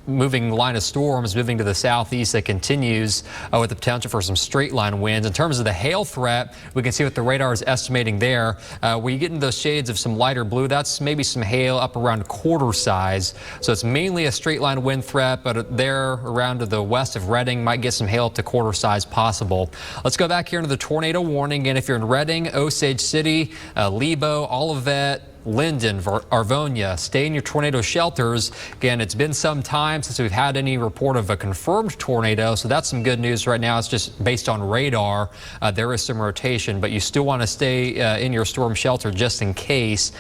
moving line of storms moving to the southeast that continues with the potential for some straight line winds. In terms of the hail threat, we can see what the radar is estimating there. Where you get into those shades of some lighter blue, that's maybe some hail up around quarter size. So it's mainly a straight line wind threat, but there around to the west of Reading might get some hail up to quarter size possible. Let's go back here into the tornado warning. And if you're in Reading, Osage City, Lebo, Olivet, Linden, Arvonia, stay in your tornado shelters. Again, it's been some time since we've had any report of a confirmed tornado, so that's some good news right now. It's just based on radar. There is some rotation, but you still want to stay in your storm shelter just in case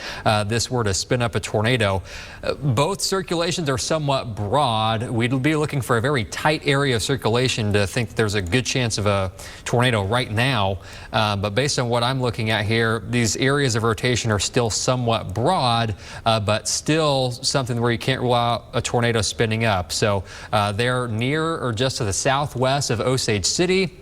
this were to spin up a tornado. Both circulations are somewhat broad. We'd be looking for a very tight area of circulation to think there's a good chance of a tornado right now. But based on what I'm looking at here, these areas of rotation are still somewhat broad, but still something where you can't rule out a tornado spinning up. So they're near or just to the southwest of Osage City.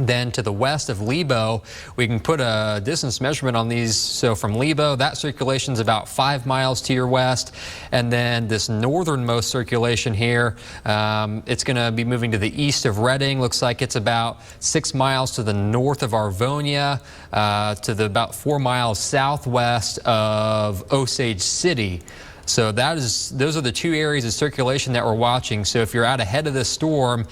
Then to the west of Lebo, we can put a distance measurement on these. So from Lebo, that circulation is about 5 miles to your west. And then this northernmost circulation here, it's going to be moving to the east of Reading. Looks like it's about 6 miles to the north of Arvonia, to the about 4 miles southwest of Osage City. So those are the two areas of circulation that we're watching. So if you're out ahead of this storm,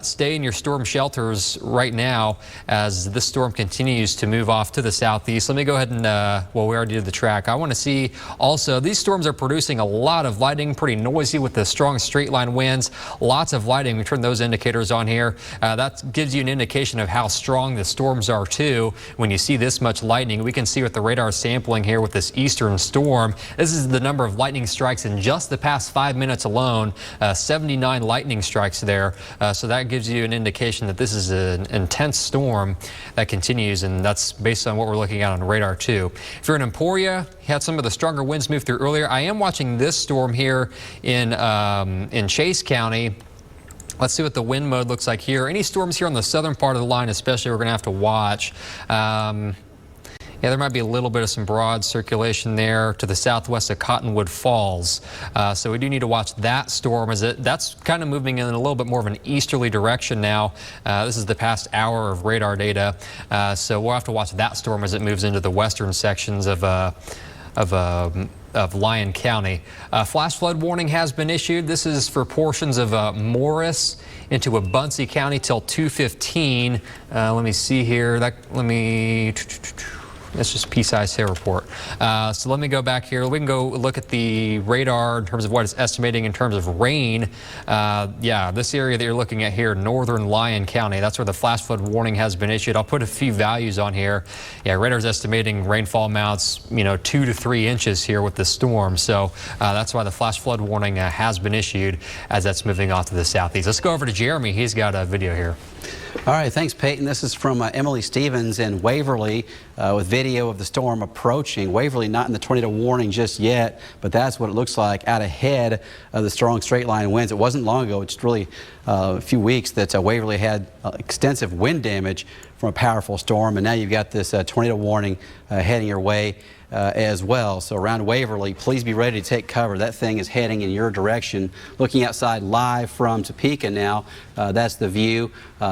stay in your storm shelters right now as this storm continues to move off to the southeast. Let me go ahead and, well, we already did the track. I want to see also, these storms are producing a lot of lightning, pretty noisy with the strong straight line winds, lots of lightning. We turn those indicators on here. That gives you an indication of how strong the storms are too. When you see this much lightning, we can see what the radar is sampling here with this eastern storm. This is the number of lightning strikes in just the past 5 minutes alone, 79 lightning strikes there. So that gives you an indication that this is an intense storm that continues, and that's based on what we're looking at on radar too. If you're in Emporia, you had some of the stronger winds move through earlier. I am watching this storm here in Chase County. Let's see what the wind mode looks like here. Any storms here on the southern part of the line especially we're going to have to watch. Yeah, there might be a little bit of some broad circulation there to the southwest of Cottonwood Falls. So we do need to watch that storm as that's kind of moving in a little bit more of an easterly direction now. This is the past hour of radar data. So we'll have to watch that storm as it moves into the western sections of Lyon County. Flash flood warning has been issued. This is for portions of Morris into Buncee County till 2:15. Let me see here. That's just pea-sized hair report. So let me go back here. We can go look at the radar in terms of what it's estimating in terms of rain. Yeah, this area that you're looking at here, northern Lyon County, that's where the flash flood warning has been issued. I'll put a few values on here. Yeah, radar's estimating rainfall amounts, 2 to 3 inches here with the storm. So that's why the flash flood warning has been issued as that's moving off to the southeast. Let's go over to Jeremy. He's got a video here. All right, thanks, Peyton. This is from Emily Stevens in Waverly with video of the storm approaching. Waverly not in the tornado warning just yet, but that's what it looks like out ahead of the strong straight line winds. It wasn't long ago, it's really a few weeks that Waverly had extensive wind damage from a powerful storm, and now you've got this tornado warning heading your way. as well. So around Waverly, please be ready to take cover. That thing is heading in your direction. Looking outside live from Topeka now, that's the view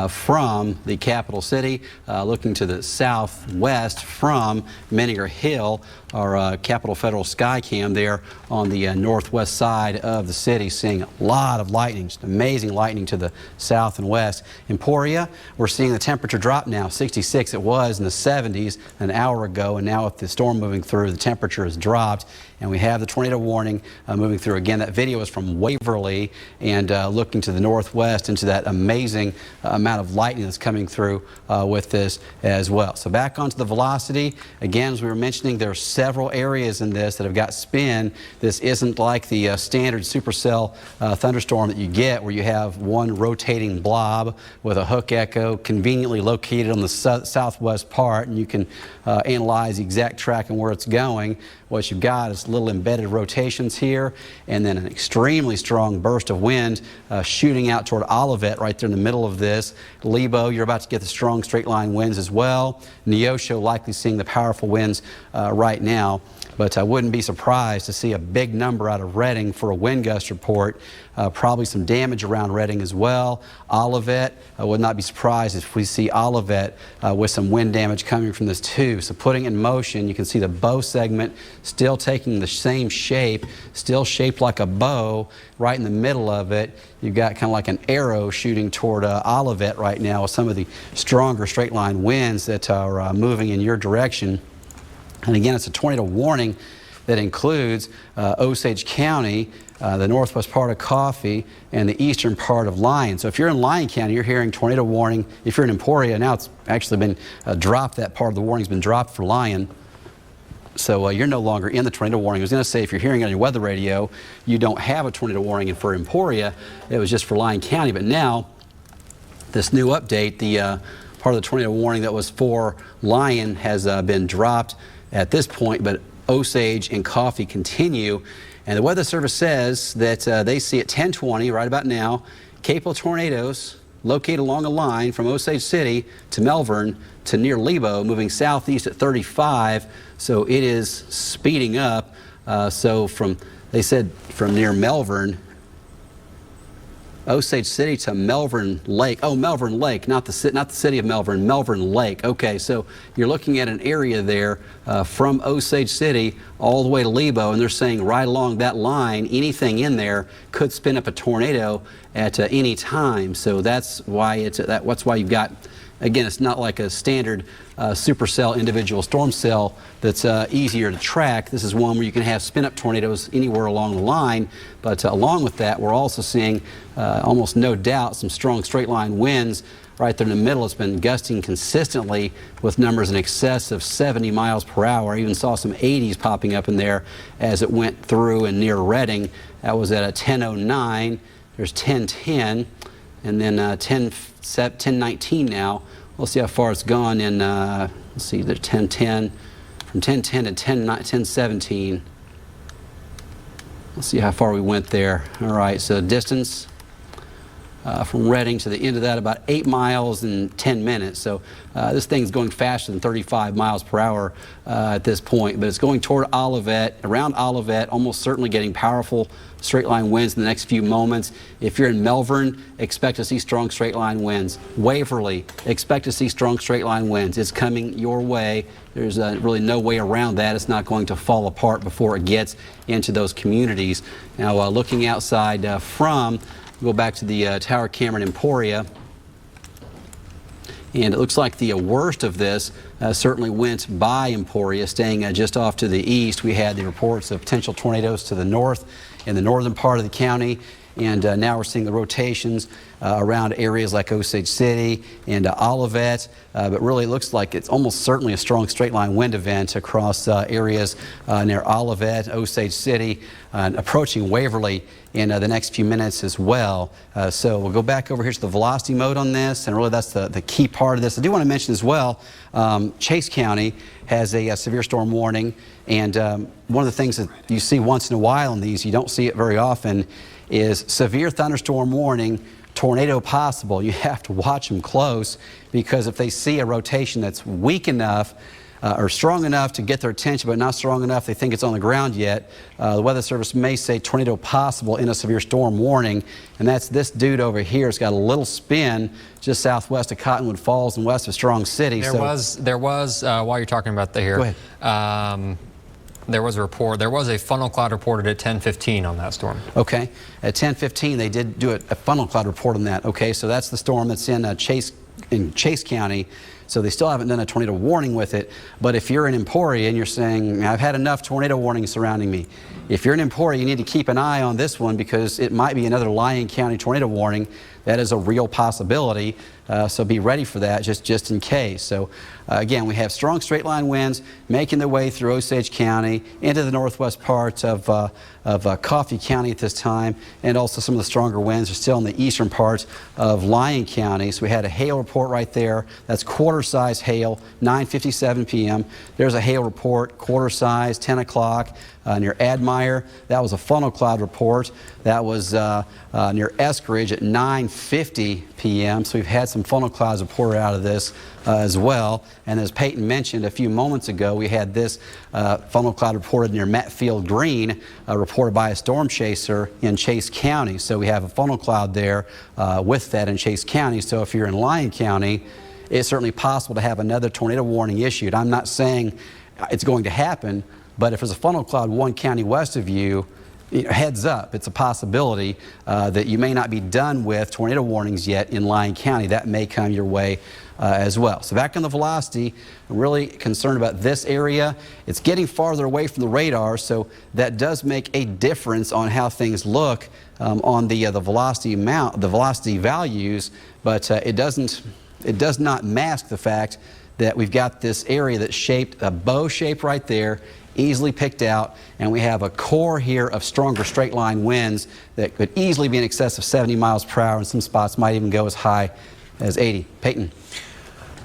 from the capital city. Looking to the southwest from Menninger Hill, our Capitol Federal Skycam there on the northwest side of the city, seeing a lot of lightning, just amazing lightning to the south and west. Emporia, we're seeing the temperature drop now, 66. It was in the 70s an hour ago, and now with the storm moving through, the temperature has dropped, and we have the tornado warning moving through. Again, that video is from Waverly, and looking to the northwest into that amazing amount of lightning that's coming through with this as well. So back onto the velocity. Again, as we were mentioning, there are several areas in this that have got spin. This isn't like the standard supercell thunderstorm that you get where you have one rotating blob with a hook echo conveniently located on the southwest part, and you can analyze the exact track and where it's going. What you've got is little embedded rotations here, and then an extremely strong burst of wind shooting out toward Olivet right there in the middle of this. Lebo, you're about to get the strong straight line winds as well. Neosho likely seeing the powerful winds right now. But I wouldn't be surprised to see a big number out of Redding for a wind gust report. Probably some damage around Redding as well. Olivet, I would not be surprised if we see Olivet with some wind damage coming from this too. So putting in motion, you can see the bow segment still taking the same shape, still shaped like a bow right in the middle of it. You've got kind of like an arrow shooting toward Olivet right now with some of the stronger straight line winds that are moving in your direction. And again, it's a tornado warning that includes Osage County, the northwest part of Coffee, and the eastern part of Lyon. So if you're in Lyon County, you're hearing tornado warning. If you're in Emporia, now it's actually been dropped. That part of the warning's been dropped for Lyon. So you're no longer in the tornado warning. I was going to say, if you're hearing it on your weather radio, you don't have a tornado warning. And for Emporia, it was just for Lyon County. But now, this new update, the part of the tornado warning that was for Lyon has been dropped at this point, but Osage and Coffee continue. And the Weather Service says that they see at 10:20 right about now, capable tornadoes located along a line from Osage City to Melbourne to near Lebo, moving southeast at 35. So it is speeding up. So they said from near Melbourne, Osage City to Melbourne Lake. Oh, Melbourne Lake, not the city of Melbourne, Melbourne Lake. Okay, so you're looking at an area there from Osage City all the way to Lebo, and they're saying right along that line, anything in there could spin up a tornado at any time. So that's why that's why you've got. Again, it's not like a standard supercell individual storm cell that's easier to track. This is one where you can have spin-up tornadoes anywhere along the line. But along with that, we're also seeing almost no doubt some strong straight-line winds right there in the middle. It's been gusting consistently with numbers in excess of 70 miles per hour. I even saw some 80s popping up in there as it went through and near Redding. That was at a 10:09. There's 10:10. And then 10:19 now. We'll see how far it's gone in, let's see, there's 10:10, from 10:10 to 10:17. Let's see how far we went there. All right, so distance from Redding to the end of that, about 8 miles in 10 minutes. So this thing's going faster than 35 miles per hour at this point, but it's going toward Olivet, around Olivet, almost certainly getting powerful straight line winds in the next few moments. If you're in Melbourne, expect to see strong straight line winds. Waverly, expect to see strong straight line winds. It's coming your way. There's really no way around that. It's not going to fall apart before it gets into those communities. Now, looking outside go back to the tower camera in Emporia, and it looks like the worst of this certainly went by Emporia, staying just off to the east. We had the reports of potential tornadoes to the north in the northern part of the county, and now we're seeing the rotations around areas like Osage City and Olivet, but really it looks like it's almost certainly a strong straight line wind event across areas near Olivet, Osage City, approaching Waverly in the next few minutes as well. So we'll go back over here to the velocity mode on this, and really that's the key part of this. I do want to mention as well, Chase County has a severe storm warning, and one of the things that you see once in a while in these, you don't see it very often, is severe thunderstorm warning, tornado possible. You have to watch them close, because if they see a rotation that's weak enough are strong enough to get their attention, but not strong enough they think it's on the ground yet. The Weather Service may say tornado possible in a severe storm warning, and that's this dude over here. It's got a little spin just southwest of Cottonwood Falls and west of Strong City. There was while you're talking about that here. Go ahead. There was a report. There was a funnel cloud reported at 10:15 on that storm. Okay, at 10:15 they did do a funnel cloud report on that. Okay, so that's the storm that's in Chase County. So they still haven't done a tornado warning with it. But if you're in Emporia and you're saying, I've had enough tornado warnings surrounding me, if you're in Emporia, you need to keep an eye on this one because it might be another Lyon County tornado warning. That is a real possibility. So be ready for that just in case. So again, we have strong straight line winds making their way through Osage County into the northwest parts of Coffee County at this time, and also some of the stronger winds are still in the eastern parts of Lyon County. So we had a hail report right there. That's quarter-size hail, 9:57 p.m. There's a hail report, quarter-size, 10 o'clock near Admire. That was a funnel cloud report. That was near Eskridge at 9:50 p.m. So we've had some funnel clouds reported out of this as well. And as Peyton mentioned a few moments ago, we had this funnel cloud reported near Matfield Green, reported by a storm chaser in Chase County. So we have a funnel cloud there with that in Chase County. So if you're in Lyon County, it's certainly possible to have another tornado warning issued. I'm not saying it's going to happen, but if there's a funnel cloud one county west of you, heads up, it's a possibility that you may not be done with tornado warnings yet in Lyon County. That may come your way as well. So back on the velocity, I'm really concerned about this area. It's getting farther away from the radar, so that does make a difference on how things look on the velocity values, but it does not mask the fact that we've got this area that's shaped a bow shape right there, easily picked out, and we have a core here of stronger straight line winds that could easily be in excess of 70 miles per hour, and some spots might even go as high as 80. Peyton.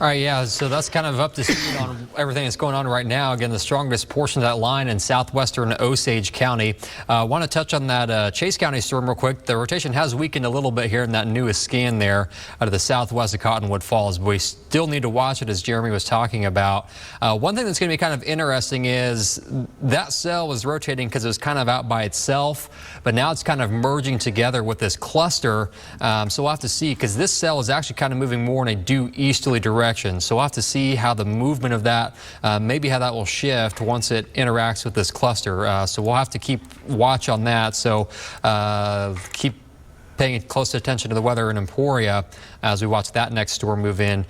All right, yeah, so that's kind of up to speed on everything that's going on right now. Again, the strongest portion of that line in southwestern Osage County. I want to touch on that Chase County storm real quick. The rotation has weakened a little bit here in that newest scan there out of the southwest of Cottonwood Falls, but we still need to watch it as Jeremy was talking about. One thing that's going to be kind of interesting is that cell was rotating because it was kind of out by itself, but now it's kind of merging together with this cluster. So we'll have to see, because this cell is actually kind of moving more in a due easterly direction. So we'll have to see how the movement of that, maybe how that will shift once it interacts with this cluster. So we'll have to keep watch on that. So keep paying close attention to the weather in Emporia as we watch that next storm move in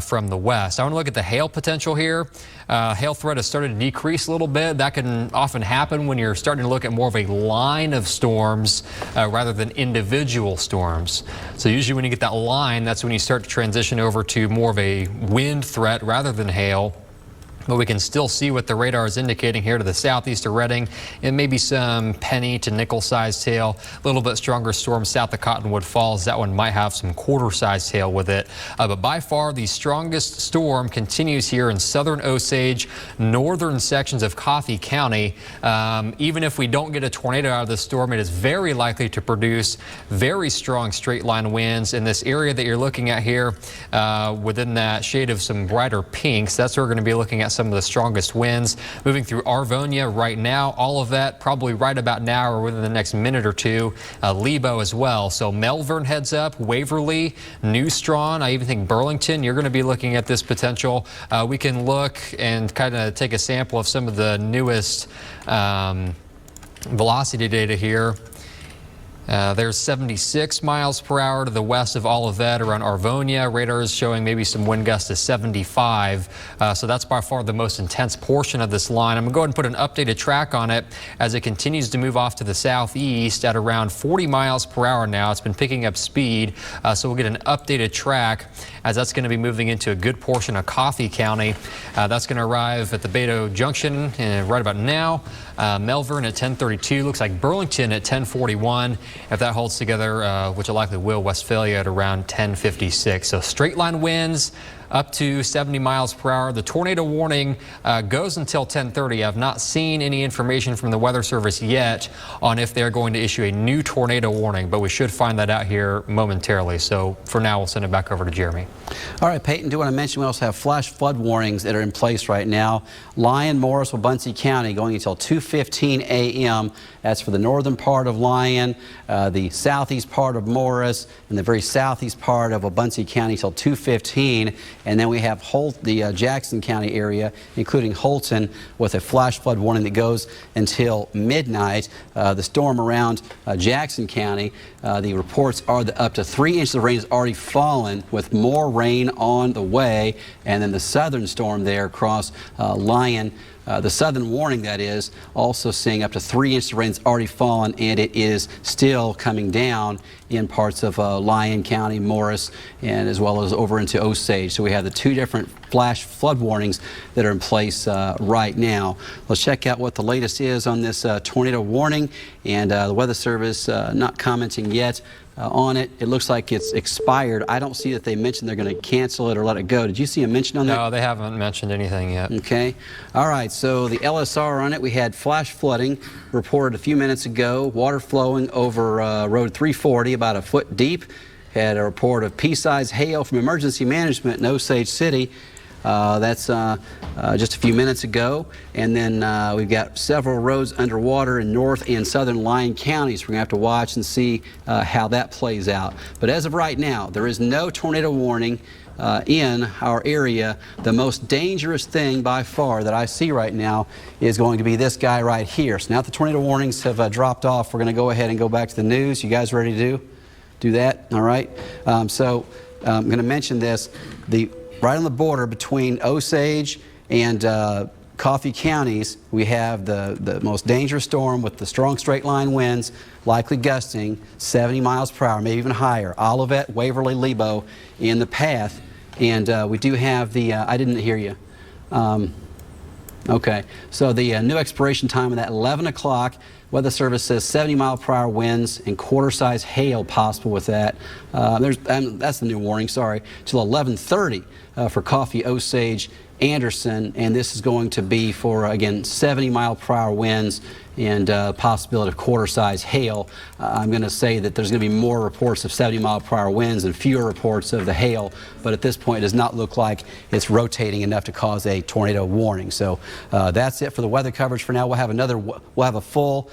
from the west. I want to look at the hail potential here. Hail threat has started to decrease a little bit. That can often happen when you're starting to look at more of a line of storms rather than individual storms. So usually when you get that line, that's when you start to transition over to more of a wind threat rather than hail. But we can still see what the radar is indicating here to the southeast of Redding. It may be some penny to nickel-sized hail. A little bit stronger storm south of Cottonwood Falls. That one might have some quarter-sized hail with it. But by far, the strongest storm continues here in southern Osage, northern sections of Coffee County. Even if we don't get a tornado out of the storm, it is very likely to produce very strong straight-line winds in this area that you're looking at here within that shade of some brighter pinks. That's where we're going to be looking at some of the strongest winds moving through Arvonia right now. All of that probably right about now or within the next minute or two. Lebo as well. So Melbourne heads up, Waverly, New Strawn. I even think Burlington, you're going to be looking at this potential. We can look and kind of take a sample of some of the newest velocity data here. There's 76 miles per hour to the west of Olivet around Arvonia. Radar is showing maybe some wind gusts to 75. So that's by far the most intense portion of this line. I'm going to go ahead and put an updated track on it as it continues to move off to the southeast at around 40 miles per hour now. It's been picking up speed. So we'll get an updated track as that's going to be moving into a good portion of Coffee County. That's going to arrive at the Beto Junction right about now. Melbourne at 10:32. Looks like Burlington at 10:41. If that holds together, which it likely will, Westphalia at around 10:56. So straight line winds up to 70 miles per hour. The tornado warning goes until 10:30. I've not seen any information from the Weather Service yet on if they're going to issue a new tornado warning, but we should find that out here momentarily. So for now, we'll send it back over to Jeremy. All right, Peyton, do want to mention we also have flash flood warnings that are in place right now. Lyon, Morrel, Buncee County going until 2:15 a.m. That's for the northern part of Lyon, the southeast part of Morris, and the very southeast part of Buncee County till 2:15. And then we have the Jackson County area, including Holton, with a flash flood warning that goes until midnight. The storm around Jackson County, the reports are that up to 3 inches of rain has already fallen, with more rain on the way. And then the southern storm there across Lyon, the southern warning, that is, also seeing up to 3 inches of rain has already fallen, and it is still coming down in parts of Lyon County, Morris, and as well as over into Osage. So we have the two different flash flood warnings that are in place right now. Let's check out what the latest is on this tornado warning, and the Weather Service not commenting yet on it. It looks like it's expired. I don't see that they mentioned they're going to cancel it or let it go. Did you see a mention on that? No, they haven't mentioned anything yet. Okay. All right. So the LSR on it, we had flash flooding reported a few minutes ago. Water flowing over Road 340 about a foot deep. Had a report of pea-sized hail from emergency management in Osage City. That's just a few minutes ago. And then we've got several roads underwater in north and southern Lyon counties. We're going to have to watch and see how that plays out. But as of right now, there is no tornado warning in our area. The most dangerous thing by far that I see right now is going to be this guy right here. So now that the tornado warnings have dropped off, we're going to go ahead and go back to the news. You guys ready to do that? All right. So I'm going to mention this. Right on the border between Osage and Coffee counties, we have the most dangerous storm with the strong straight line winds, likely gusting 70 miles per hour, maybe even higher. Olivet, Waverly, Lebo in the path. And we do have the, I didn't hear you. Okay, so the new expiration time of that 11 o'clock. Weather Service says 70 mile per hour winds and quarter-size hail possible with that. That's the new warning, sorry, till 11:30 for Coffee, Osage, Anderson, and this is going to be for, again, 70 mile per hour winds and possibility of quarter-size hail. I'm going to say that there's going to be more reports of 70 mile per hour winds and fewer reports of the hail, but at this point it does not look like it's rotating enough to cause a tornado warning. So that's it for the weather coverage for now. We'll have a full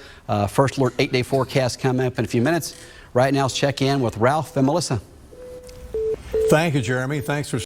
First Alert 8-day forecast coming up in a few minutes. Right now, let's check in with Ralph and Melissa. Thank you, Jeremy. Thanks for